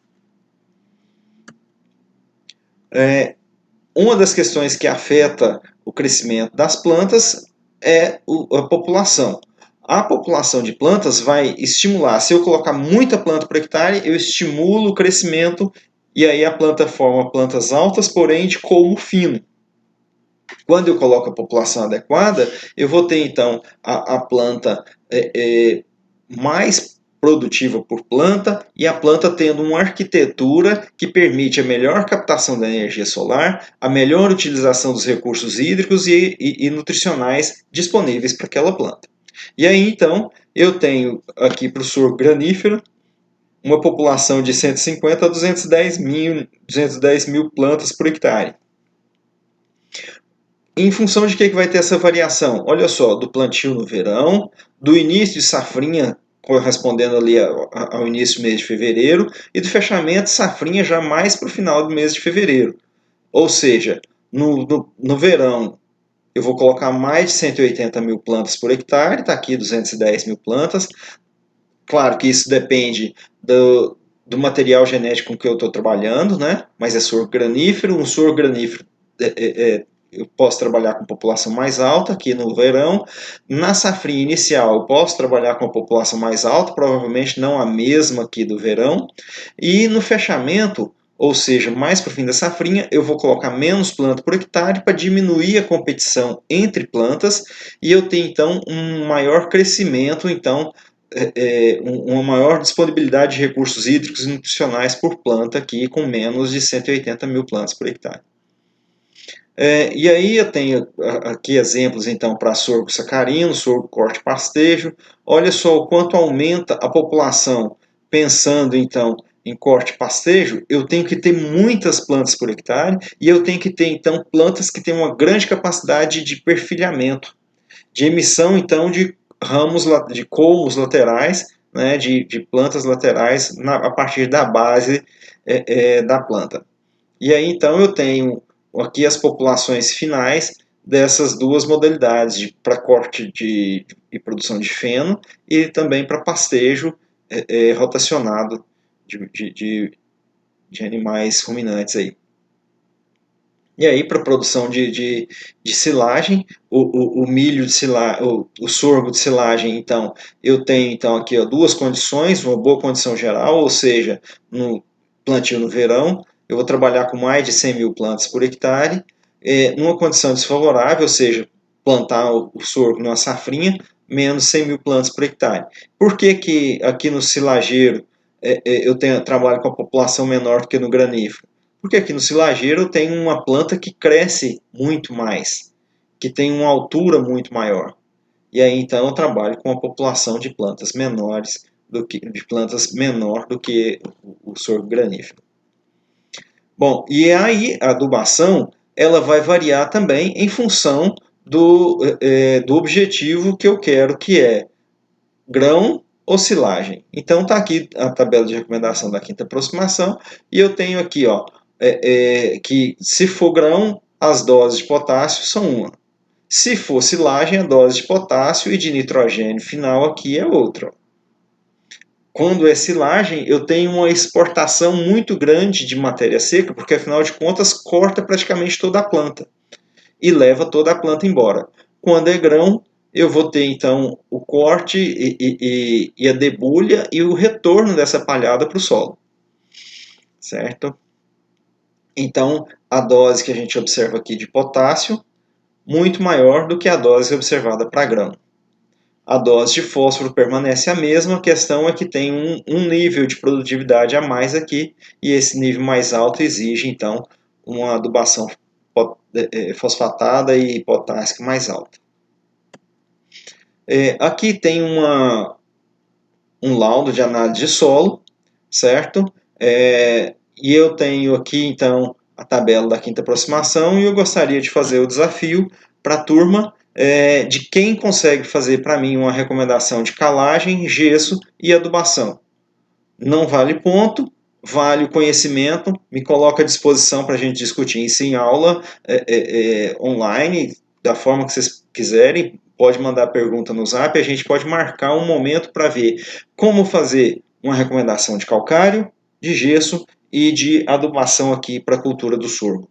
Uma das questões que afeta o crescimento das plantas é a população. A população de plantas vai estimular, se eu colocar muita planta por hectare, eu estimulo o crescimento e aí a planta forma plantas altas, porém de colmo fino. Quando eu coloco a população adequada, eu vou ter então a planta mais produtiva por planta e a planta tendo uma arquitetura que permite a melhor captação da energia solar, a melhor utilização dos recursos hídricos e nutricionais disponíveis para aquela planta. E aí então eu tenho aqui para o sorgo granífero uma população de 150 a 210 mil plantas por hectare. Em função de que vai ter essa variação? Olha só, do plantio no verão, do início de safrinha, correspondendo ali ao início do mês de fevereiro, e do fechamento de safrinha já mais para o final do mês de fevereiro. Ou seja, no verão eu vou colocar mais de 180 mil plantas por hectare, está aqui 210 mil plantas. Claro que isso depende do material genético com que eu estou trabalhando, né? Mas é sorgo granífero. Um sorgo granífero eu posso trabalhar com população mais alta aqui no verão. Na safrinha inicial eu posso trabalhar com a população mais alta, provavelmente não a mesma aqui do verão. E no fechamento, ou seja, mais para o fim da safrinha, eu vou colocar menos planta por hectare para diminuir a competição entre plantas e eu tenho então um maior crescimento, então uma maior disponibilidade de recursos hídricos e nutricionais por planta aqui com menos de 180 mil plantas por hectare. E aí eu tenho aqui exemplos então para sorgo sacarino, sorgo corte pastejo. Olha só o quanto aumenta a população. Pensando então em corte pastejo, eu tenho que ter muitas plantas por hectare e eu tenho que ter então plantas que têm uma grande capacidade de perfilhamento, de emissão então de ramos, de colmos laterais, né, de plantas laterais a partir da base da planta. E aí então eu tenho aqui as populações finais dessas duas modalidades, para corte e produção de feno e também para pastejo rotacionado de animais ruminantes aí. E aí, para produção de silagem, o milho de silagem, o sorgo de silagem, então, eu tenho então aqui duas condições, uma boa condição geral, ou seja, no plantio no verão, eu vou trabalhar com mais de 100 mil plantas por hectare, numa condição desfavorável, ou seja, plantar o sorgo numa safrinha, menos 100 mil plantas por hectare. Por que aqui no silageiro eu trabalho com a população menor do que no granífero? Porque aqui no silageiro eu tenho uma planta que cresce muito mais, que tem uma altura muito maior. E aí então eu trabalho com uma população de plantas menores de plantas menor do que o sorgo granífero. Bom, e aí a adubação ela vai variar também em função do objetivo que eu quero, que é grão ou silagem. Então está aqui a tabela de recomendação da quinta aproximação e eu tenho aqui que se for grão, as doses de potássio são uma. Se for silagem, a dose de potássio e de nitrogênio final aqui é outra. Quando é silagem, eu tenho uma exportação muito grande de matéria seca, porque afinal de contas corta praticamente toda a planta e leva toda a planta embora. Quando é grão, eu vou ter então o corte e a debulha e o retorno dessa palhada para o solo. Certo? Então, a dose que a gente observa aqui de potássio, muito maior do que a dose observada para grão. A dose de fósforo permanece a mesma, a questão é que tem um nível de produtividade a mais aqui, e esse nível mais alto exige, então, uma adubação fosfatada e potássica mais alta. Aqui tem um laudo de análise de solo, certo? E eu tenho aqui, então, a tabela da quinta aproximação, e eu gostaria de fazer o desafio para a turma de quem consegue fazer para mim uma recomendação de calagem, gesso e adubação. Não vale ponto, vale o conhecimento, me coloca à disposição para a gente discutir isso em aula online, da forma que vocês quiserem, pode mandar pergunta no zap, a gente pode marcar um momento para ver como fazer uma recomendação de calcário, de gesso e de adubação aqui para a cultura do sorgo.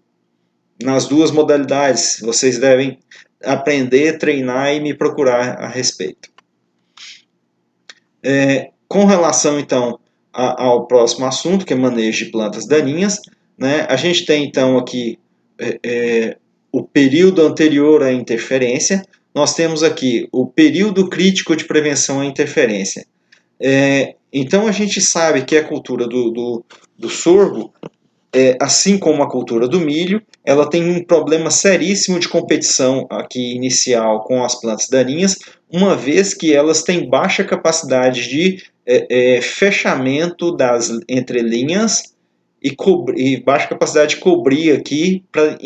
Nas duas modalidades, vocês devem aprender, treinar e me procurar a respeito. Com relação, então, ao próximo assunto, que é manejo de plantas daninhas, né, a gente tem, então, aqui o período anterior à interferência. Nós temos aqui o período crítico de prevenção à interferência. Então, a gente sabe que a cultura do sorgo, assim como a cultura do milho, ela tem um problema seríssimo de competição aqui inicial com as plantas daninhas, uma vez que elas têm baixa capacidade de fechamento das entrelinhas e baixa capacidade de cobrir aqui para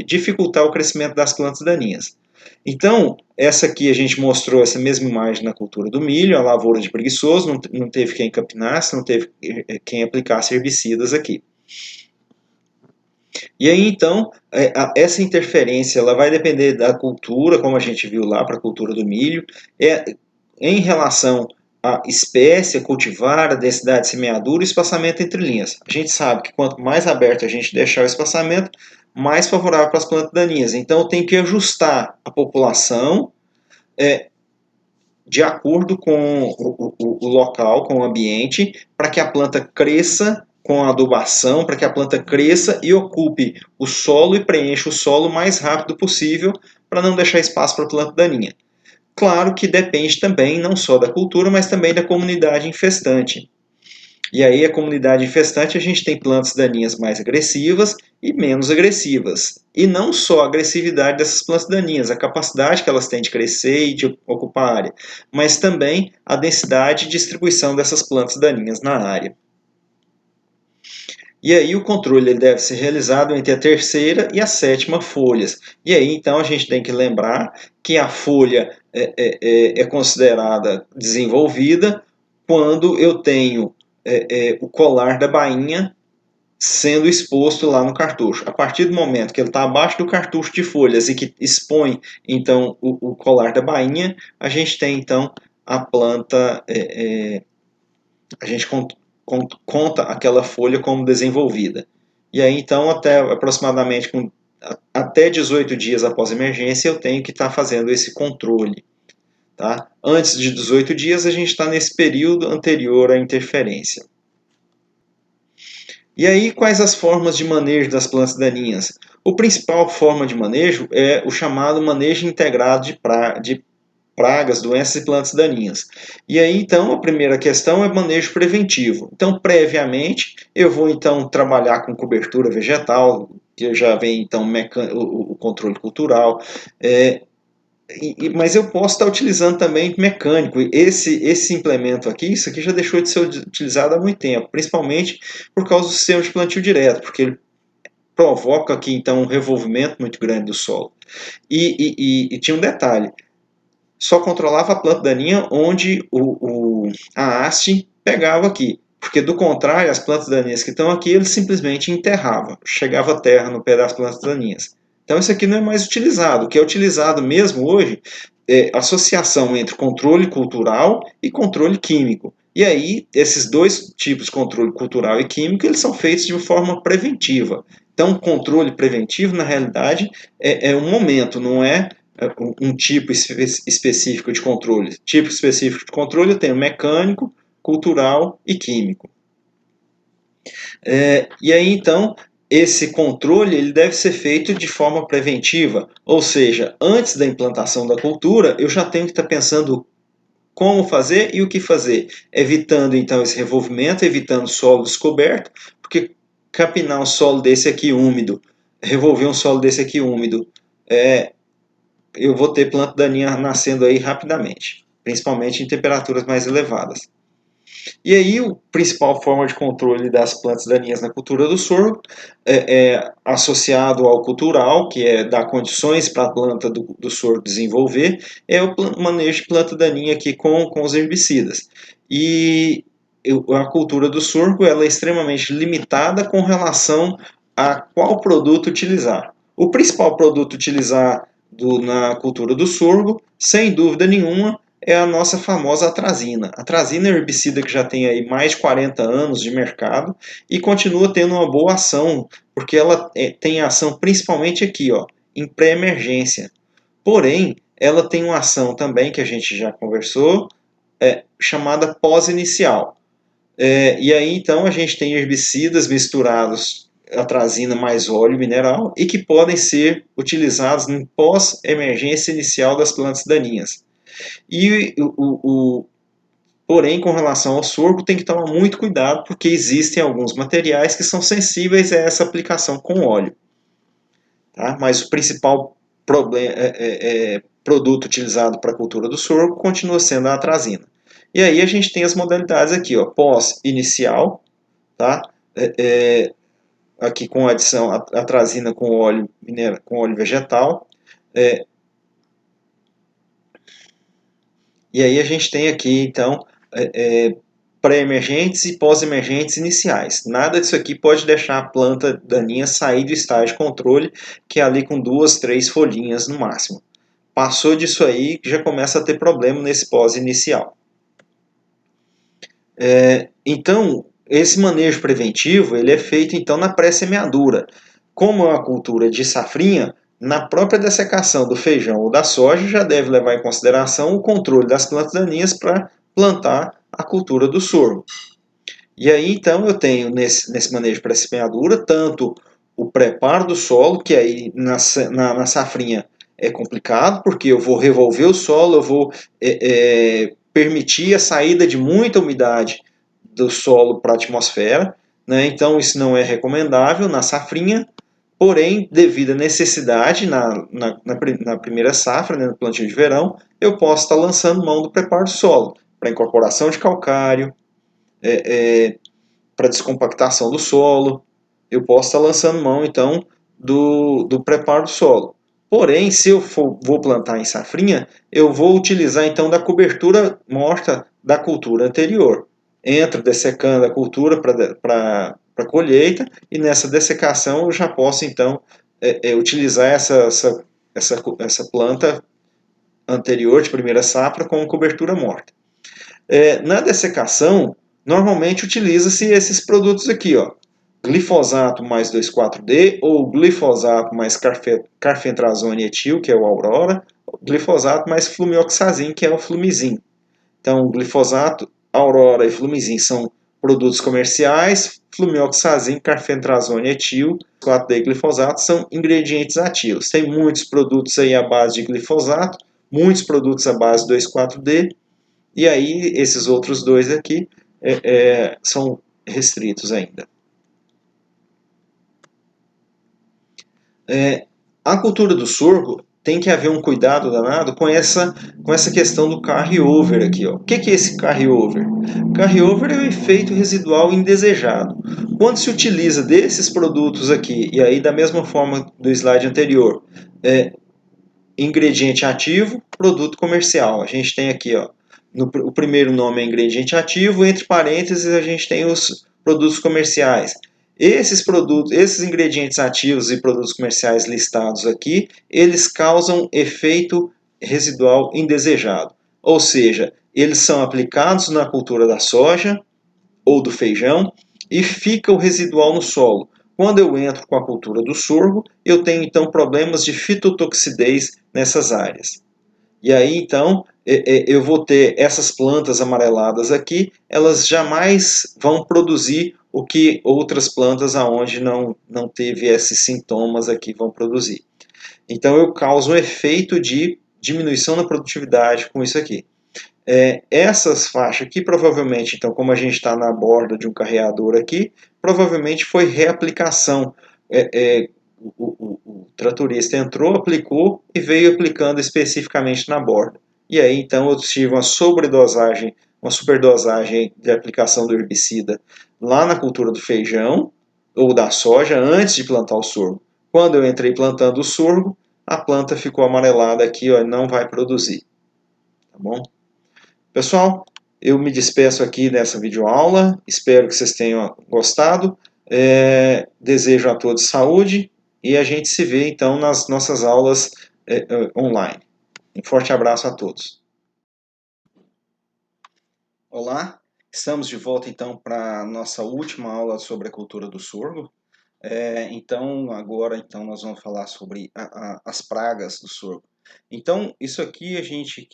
dificultar o crescimento das plantas daninhas. Então, essa aqui a gente mostrou essa mesma imagem na cultura do milho, a lavoura de preguiçoso, não teve quem capinasse, não teve quem aplicasse herbicidas aqui. E aí, então, essa interferência ela vai depender da cultura, como a gente viu lá para a cultura do milho, em relação à espécie, a cultivar, a densidade de semeadura e espaçamento entre linhas. A gente sabe que quanto mais aberto a gente deixar o espaçamento, mais favorável para as plantas daninhas. Então, eu tenho que ajustar a população de acordo com o local, com o ambiente, para que a planta cresça com a adubação, para que a planta cresça e ocupe o solo e preencha o solo o mais rápido possível, para não deixar espaço para a planta daninha. Claro que depende também não só da cultura, mas também da comunidade infestante. E aí a comunidade infestante a gente tem plantas daninhas mais agressivas e menos agressivas. E não só a agressividade dessas plantas daninhas, a capacidade que elas têm de crescer e de ocupar área, mas também a densidade e distribuição dessas plantas daninhas na área. E aí o controle ele deve ser realizado entre a terceira e a sétima folhas. E aí então a gente tem que lembrar que a folha é considerada desenvolvida quando eu tenho o colar da bainha sendo exposto lá no cartucho. A partir do momento que ele está abaixo do cartucho de folhas e que expõe então o colar da bainha, a gente tem então a planta, a gente conta aquela folha como desenvolvida. E aí então aproximadamente até 18 dias após a emergência eu tenho que estar fazendo esse controle. Tá? Antes de 18 dias, a gente está nesse período anterior à interferência. E aí, quais as formas de manejo das plantas daninhas? A principal forma de manejo é o chamado manejo integrado de pragas, doenças e plantas daninhas. E aí, então, a primeira questão é manejo preventivo. Então, previamente, eu vou, então, trabalhar com cobertura vegetal, que já vem, então, o controle cultural, mas eu posso estar utilizando também mecânico. Esse implemento aqui, isso aqui já deixou de ser utilizado há muito tempo, principalmente por causa do sistema de plantio direto, porque ele provoca aqui, então, um revolvimento muito grande do solo. E tinha um detalhe, só controlava a planta daninha onde a haste pegava aqui. Porque, do contrário, as plantas daninhas que estão aqui, ele simplesmente enterrava. Chegava terra no pé das plantas daninhas. Então, isso aqui não é mais utilizado. O que é utilizado mesmo hoje é associação entre controle cultural e controle químico. E aí, esses dois tipos de controle cultural e químico, eles são feitos de forma preventiva. Então, controle preventivo, na realidade, é um momento, não é um tipo específico de controle. Tipo específico de controle eu tenho mecânico, cultural e químico. E aí, então, esse controle ele deve ser feito de forma preventiva, ou seja, antes da implantação da cultura, eu já tenho que estar pensando como fazer e o que fazer, evitando então esse revolvimento, evitando solo descoberto, porque capinar um solo desse aqui úmido, revolver um solo desse aqui úmido, eu vou ter planta daninha nascendo aí rapidamente, principalmente em temperaturas mais elevadas. E aí, a principal forma de controle das plantas daninhas na cultura do sorgo é associado ao cultural, que é dar condições para a planta do sorgo desenvolver, é o manejo de planta daninha aqui com os herbicidas. E a cultura do sorgo ela é extremamente limitada com relação a qual produto utilizar. O principal produto utilizar na cultura do sorgo, sem dúvida nenhuma, é a nossa famosa atrazina. A atrazina é um herbicida que já tem aí mais de 40 anos de mercado e continua tendo uma boa ação, porque ela tem ação principalmente aqui, ó, em pré-emergência. Porém, ela tem uma ação também, que a gente já conversou, chamada pós-inicial. E aí, então, a gente tem herbicidas misturados, atrazina mais óleo mineral, e que podem ser utilizados em pós-emergência inicial das plantas daninhas. E porém, com relação ao sorgo, tem que tomar muito cuidado, porque existem alguns materiais que são sensíveis a essa aplicação com óleo. Tá? Mas o principal produto utilizado para a cultura do sorgo continua sendo a atrazina. E aí a gente tem as modalidades aqui, ó, pós-inicial, tá? Aqui com adição atrazina com óleo vegetal. E aí a gente tem aqui, então, pré-emergentes e pós-emergentes iniciais. Nada disso aqui pode deixar a planta daninha sair do estágio de controle, que é ali com 2, 3 folhinhas no máximo. Passou disso aí, já começa a ter problema nesse pós-inicial. Então, esse manejo preventivo ele é feito então na pré-semeadura. Como é uma cultura de safrinha, na própria dessecação do feijão ou da soja já deve levar em consideração o controle das plantas daninhas para plantar a cultura do sorgo. E aí então eu tenho nesse manejo pré-semeadura tanto o preparo do solo, que aí na safrinha é complicado, porque eu vou revolver o solo, eu vou permitir a saída de muita umidade do solo para a atmosfera, né? Então isso não é recomendável na safrinha, porém, devido à necessidade na primeira safra, né, no plantio de verão, eu posso estar lançando mão do preparo do solo, para incorporação de calcário, para descompactação do solo, eu posso estar lançando mão então do preparo do solo. Porém, se eu vou plantar em safrinha, eu vou utilizar então da cobertura morta da cultura anterior. Entro dessecando a cultura para colheita e nessa dessecação eu já posso então utilizar essa planta anterior de primeira safra como cobertura morta. Na dessecação, normalmente utiliza-se esses produtos aqui, ó, glifosato mais 2,4-D ou glifosato mais carfentrazone etil, que é o Aurora, glifosato mais flumioxazin, que é o Flumizin. Então, glifosato, Aurora e Flumizin são produtos comerciais, flumioxazin, carfentrazone etil, 4-D e glifosato são ingredientes ativos. Tem muitos produtos aí à base de glifosato, muitos produtos à base 2,4-D, e aí esses outros dois aqui são restritos ainda. A cultura do sorgo tem que haver um cuidado danado com essa questão do carry-over aqui. Ó. O que é esse carry-over? Carry-over é o efeito residual indesejado. Quando se utiliza desses produtos aqui, e aí da mesma forma do slide anterior, ingrediente ativo, produto comercial. A gente tem aqui, ó, o primeiro nome é ingrediente ativo, entre parênteses a gente tem os produtos comerciais. Esses produtos, esses ingredientes ativos e produtos comerciais listados aqui, eles causam efeito residual indesejado. Ou seja, eles são aplicados na cultura da soja ou do feijão e fica o residual no solo. Quando eu entro com a cultura do sorgo, eu tenho então problemas de fitotoxidez nessas áreas. E aí então eu vou ter essas plantas amareladas aqui, elas jamais vão produzir o que outras plantas aonde não teve esses sintomas aqui vão produzir. Então eu causo um efeito de diminuição da produtividade com isso aqui. Essas faixas aqui, provavelmente, então, como a gente está na borda de um carreador aqui, provavelmente foi reaplicação. O tratorista entrou, aplicou e veio aplicando especificamente na borda. E aí, então, eu tive uma sobredosagem, uma superdosagem de aplicação do herbicida lá na cultura do feijão ou da soja antes de plantar o sorgo. Quando eu entrei plantando o sorgo, a planta ficou amarelada aqui, ó, não vai produzir. Tá bom? Pessoal, eu me despeço aqui dessa videoaula, espero que vocês tenham gostado, desejo a todos saúde e a gente se vê então nas nossas aulas online. Um forte abraço a todos. Olá, estamos de volta então para a nossa última aula sobre a cultura do sorgo. Então, agora então, nós vamos falar sobre as pragas do sorgo. Então, isso aqui a gente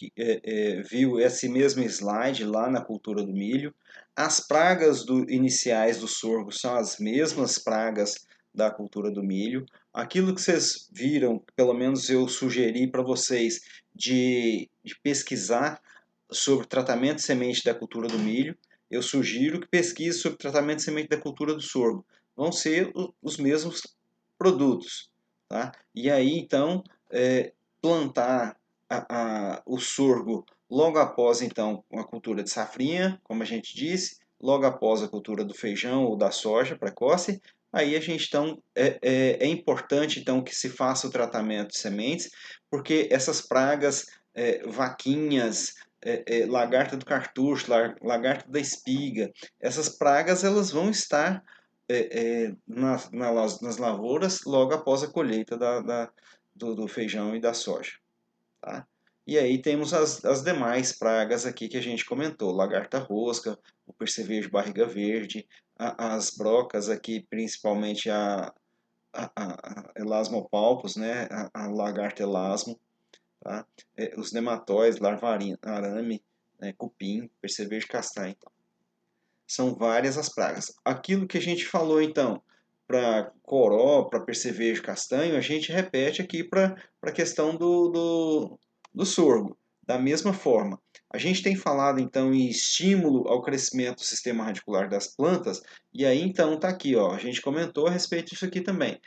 viu esse mesmo slide lá na cultura do milho. As pragas iniciais do sorgo são as mesmas pragas da cultura do milho. Aquilo que vocês viram, pelo menos eu sugeri para vocês, de pesquisar sobre tratamento de semente da cultura do milho, eu sugiro que pesquise sobre tratamento de semente da cultura do sorgo. Vão ser os mesmos produtos. Tá? E aí, então, plantar o sorgo logo após, então, a cultura de safrinha, como a gente disse, logo após a cultura do feijão ou da soja precoce, aí a gente, então, é importante, então, que se faça o tratamento de sementes, porque essas pragas, vaquinhas, lagarta do cartucho, lagarta da espiga, essas pragas elas vão estar nas lavouras logo após a colheita do feijão e da soja. Tá? E aí temos as demais pragas aqui que a gente comentou, lagarta rosca, o percevejo barriga verde, as brocas aqui, principalmente a elasmopalpus, né? a lagarta elasmo, tá? Os nematóides, larva arame, né? Cupim, percevejo castanho. São várias as pragas. Aquilo que a gente falou então para coró, para percevejo castanho, a gente repete aqui para a questão do sorgo. Da mesma forma, a gente tem falado então em estímulo ao crescimento do sistema radicular das plantas, e aí então está aqui, ó, a gente comentou a respeito disso aqui também.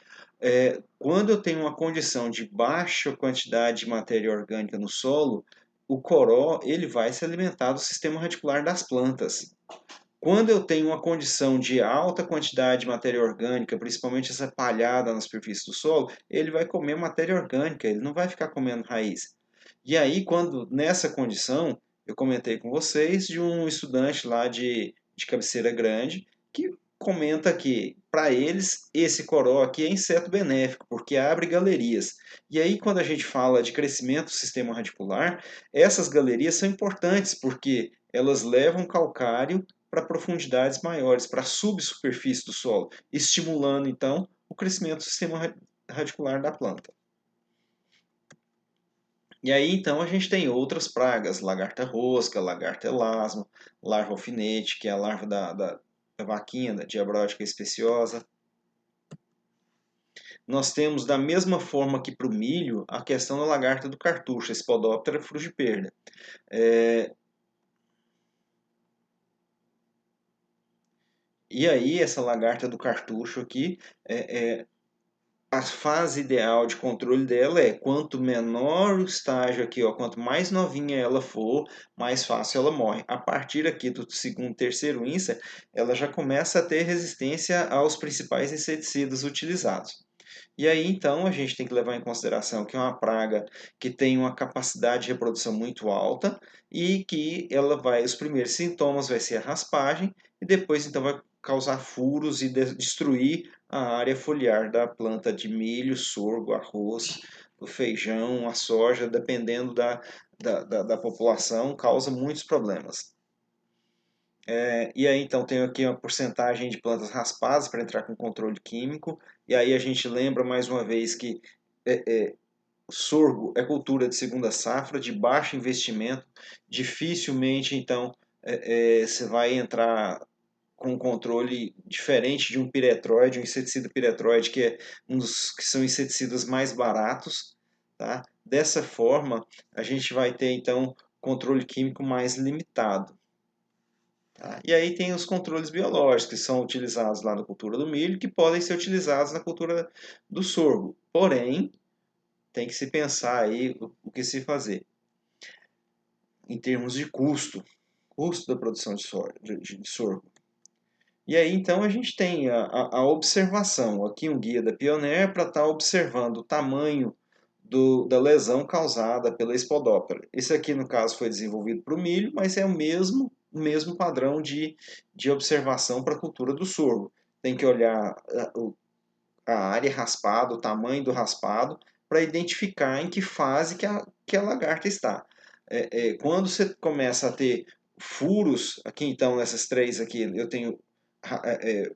Quando eu tenho uma condição de baixa quantidade de matéria orgânica no solo, o coró ele vai se alimentar do sistema radicular das plantas. Quando eu tenho uma condição de alta quantidade de matéria orgânica, principalmente essa palhada na superfície do solo, ele vai comer matéria orgânica, ele não vai ficar comendo raiz. E aí, quando nessa condição, eu comentei com vocês de um estudante lá de cabeceira grande que comenta que, para eles, esse coró aqui é inseto benéfico, porque abre galerias. E aí, quando a gente fala de crescimento do sistema radicular, essas galerias são importantes, porque elas levam calcário para profundidades maiores, para a subsuperfície do solo, estimulando então o crescimento do sistema radicular da planta. E aí então a gente tem outras pragas, lagarta rosca, lagarta elasmo, larva alfinete, que é a larva da vaquinha, da diabrótica especiosa. nós temos da mesma forma que para o milho a questão da lagarta do cartucho, a Spodoptera frugiperda. E aí essa lagarta do cartucho aqui, a fase ideal de controle dela é quanto menor o estágio aqui, ó, quanto mais novinha ela for, mais fácil ela morre. A partir aqui do segundo, terceiro INSA, ela já começa a ter resistência aos principais inseticidas utilizados. E aí, então, a gente tem que levar em consideração que é uma praga que tem uma capacidade de reprodução muito alta e que ela vai, os primeiros sintomas vai ser a raspagem e depois, então, vai causar furos e destruir a área foliar da planta de milho, sorgo, arroz, o feijão, a soja, dependendo da população, causa muitos problemas. E aí, então, tenho aqui uma porcentagem de plantas raspadas para entrar com controle químico. E aí a gente lembra mais uma vez que sorgo é cultura de segunda safra, de baixo investimento. Dificilmente, então, você vai entrar com um controle diferente de um piretroide, um inseticida piretroide, que é um dos que são inseticidas mais baratos. Tá? Dessa forma, a gente vai ter, então, controle químico mais limitado. Tá? E aí tem os controles biológicos, que são utilizados lá na cultura do milho, que podem ser utilizados na cultura do sorgo. Porém, tem que se pensar aí o que se fazer em termos de custo da produção de sorgo. E aí, então, a gente tem a observação. Aqui um guia da Pioneer para estar observando o tamanho da lesão causada pela Spodoptera. Esse aqui, no caso, foi desenvolvido para o milho, mas é o mesmo padrão de observação para a cultura do sorgo. Tem que olhar a área raspada, o tamanho do raspado, para identificar em que fase que a lagarta está. Quando você começa a ter furos, aqui então, nessas três aqui, eu tenho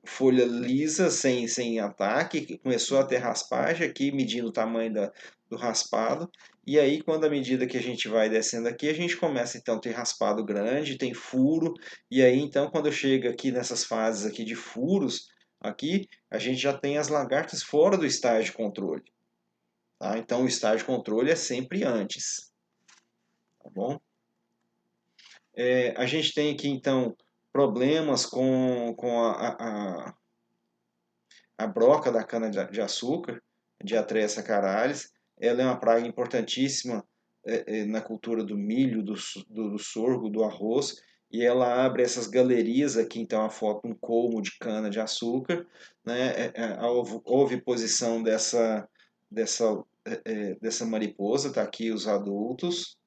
folha lisa, sem ataque, que começou a ter raspagem aqui, medindo o tamanho do raspado. E aí, quando à medida que a gente vai descendo aqui, a gente começa então a ter raspado grande, tem furo. E aí, então, quando eu chego aqui nessas fases aqui de furos, aqui a gente já tem as lagartas fora do estágio de controle. Tá? Então, o estágio de controle é sempre antes. Tá bom? A gente tem aqui, então, problemas com a broca da cana-de-açúcar, Diatreia saccharis. Ela é uma praga importantíssima na cultura do milho, do sorgo, do arroz, e ela abre essas galerias, aqui então a foto de um colmo de cana-de-açúcar, né? A oviposição dessa mariposa, está aqui os adultos.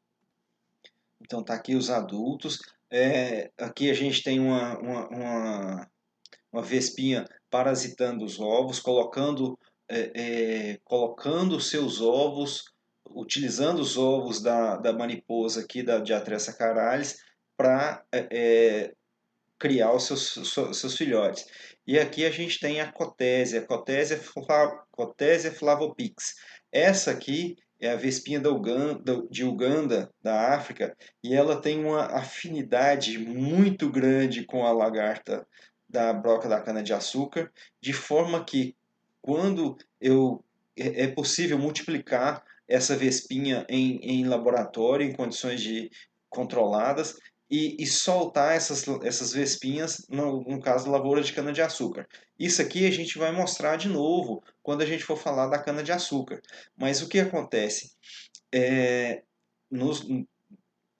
Então está aqui os adultos. Aqui a gente tem uma vespinha parasitando os ovos, colocando seus ovos, utilizando os ovos da mariposa aqui, da Diatreia saccharis, para criar os seus filhotes. E aqui a gente tem a Cotésia flavopix. Essa aqui é a vespinha de Uganda, da África, e ela tem uma afinidade muito grande com a lagarta da broca da cana-de-açúcar, de forma que quando é possível multiplicar essa vespinha em laboratório, em condições controladas, e soltar essas vespinhas, no caso da lavoura de cana-de-açúcar. Isso aqui a gente vai mostrar de novo quando a gente for falar da cana-de-açúcar. Mas o que acontece? Nos,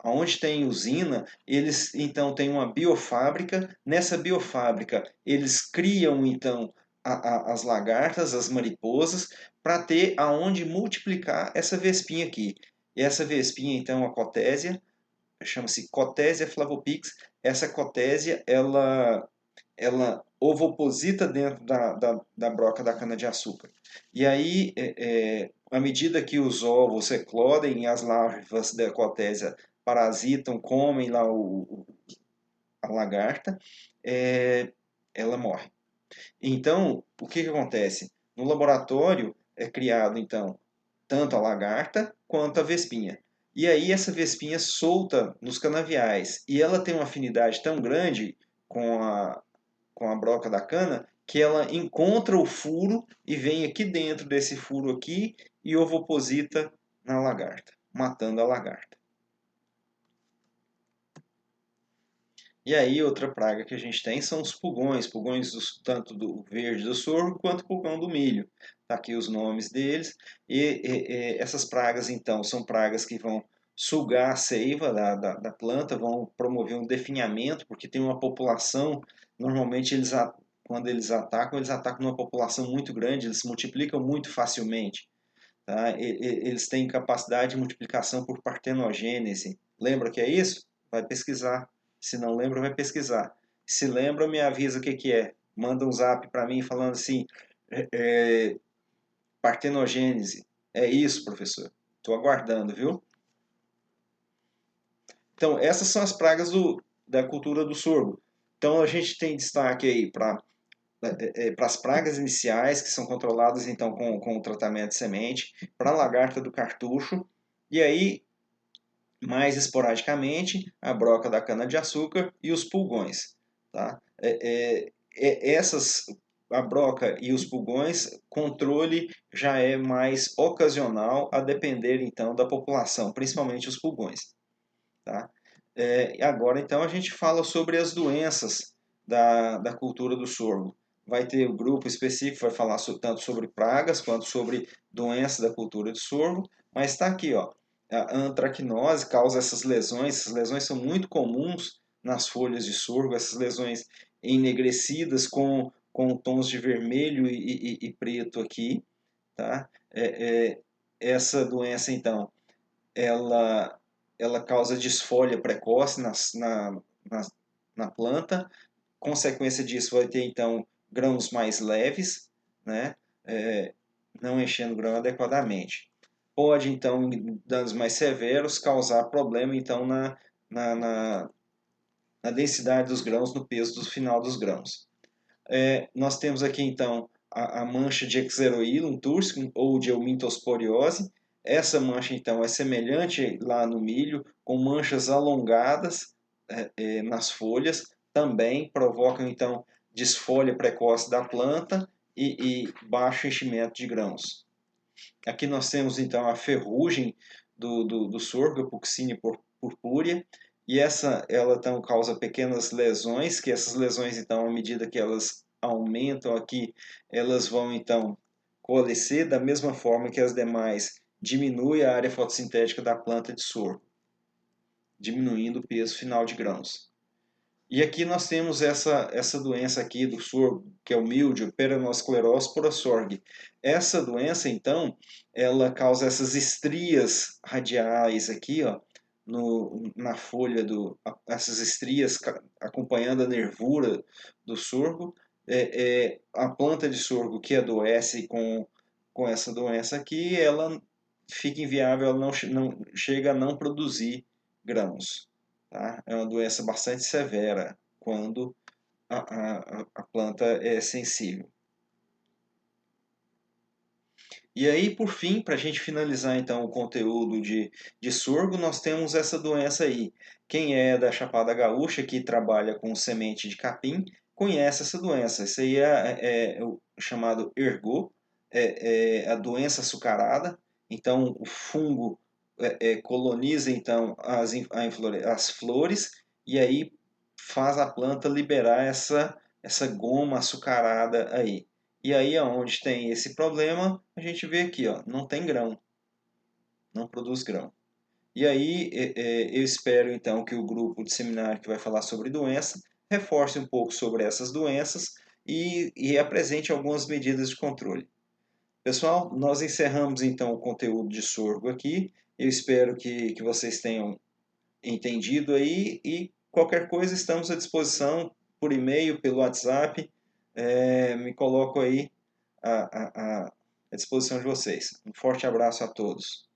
Onde tem usina, eles então têm uma biofábrica. Nessa biofábrica, eles criam então as lagartas, as mariposas, para ter aonde multiplicar essa vespinha aqui. E essa vespinha, então, a cotésia, chama-se Cotésia flavopix. Essa cotésia, ela ovoposita dentro da broca da cana-de-açúcar. E aí, à medida que os ovos eclodem e as larvas da cotésia parasitam, comem lá a lagarta, ela morre. Então, o que acontece? No laboratório é criado, então, tanto a lagarta quanto a vespinha. E aí essa vespinha solta nos canaviais. E ela tem uma afinidade tão grande com a broca da cana que ela encontra o furo e vem aqui dentro desse furo aqui e ovoposita na lagarta, matando a lagarta. E aí outra praga que a gente tem são os pulgões, tanto do verde do sorgo quanto pulgão do milho. Tá aqui os nomes deles. Essas pragas então são pragas que vão sugar a seiva da planta, vão promover um definhamento, porque tem uma população, normalmente quando eles atacam numa população muito grande, eles se multiplicam muito facilmente. Tá? Eles têm capacidade de multiplicação por partenogênese. Lembra que é isso? Vai pesquisar. Se não lembra, vai pesquisar. Se lembra, me avisa o que, que é. Manda um zap para mim falando assim, partenogênese. É isso, professor. Estou aguardando, viu? Então, essas são as pragas da cultura do sorgo. Então, a gente tem destaque aí para as pragas iniciais, que são controladas então com o tratamento de semente, para a lagarta do cartucho, e aí, mais esporadicamente, a broca da cana-de-açúcar e os pulgões. Tá? A broca e os pulgões, controle já é mais ocasional, a depender então da população, principalmente os pulgões. Tá? Agora, então, a gente fala sobre as doenças da cultura do sorgo. Vai ter o grupo específico, vai falar tanto sobre pragas quanto sobre doenças da cultura do sorgo, mas está aqui, ó, a antracnose causa essas lesões são muito comuns nas folhas de sorgo, essas lesões enegrecidas com tons de vermelho e preto aqui, tá? Essa doença, então, ela, ela causa desfolha precoce na, na planta. Consequência disso vai ter então grãos mais leves, né? Não enchendo o grão adequadamente. Pode então, em danos mais severos, causar problema então na, na, na densidade dos grãos, no peso do final dos grãos. Nós temos aqui então a mancha de Xeroilum tursicum ou de eumintosporiose. Essa mancha então é semelhante lá no milho, com manchas alongadas nas folhas, também provocam então desfolha precoce da planta e baixo enchimento de grãos. Aqui nós temos então a ferrugem do sorgo, a Puccinia purpúrea, e ela então causa pequenas lesões, que essas lesões então, à medida que elas aumentam aqui, elas vão então coalescer da mesma forma que as demais, diminui a área fotossintética da planta de sorgo, diminuindo o peso final de grãos. E aqui nós temos essa doença aqui do sorgo, que é o míldio, Peronosporospora sorg. Essa doença, então, ela causa essas estrias radiais aqui, ó, na folha essas estrias acompanhando a nervura do sorgo. A planta de sorgo que adoece com essa doença aqui, ela fica inviável, ela não chega a não produzir grãos. Tá? É uma doença bastante severa quando a planta é sensível. E aí, por fim, para a gente finalizar então o conteúdo de sorgo, nós temos essa doença aí. Quem é da Chapada Gaúcha, que trabalha com semente de capim, conhece essa doença. Isso aí é o chamado ergot, é a doença açucarada. Então, o fungo coloniza então as flores e aí faz a planta liberar essa goma açucarada aí. E aí, onde tem esse problema, a gente vê aqui, ó, não tem grão, não produz grão. E aí, eu espero então que o grupo de seminário que vai falar sobre doença reforce um pouco sobre essas doenças e apresente algumas medidas de controle. Pessoal, nós encerramos então o conteúdo de sorgo aqui. Eu espero que vocês tenham entendido aí e qualquer coisa estamos à disposição por e-mail, pelo WhatsApp. Me coloco aí à disposição de vocês. Um forte abraço a todos.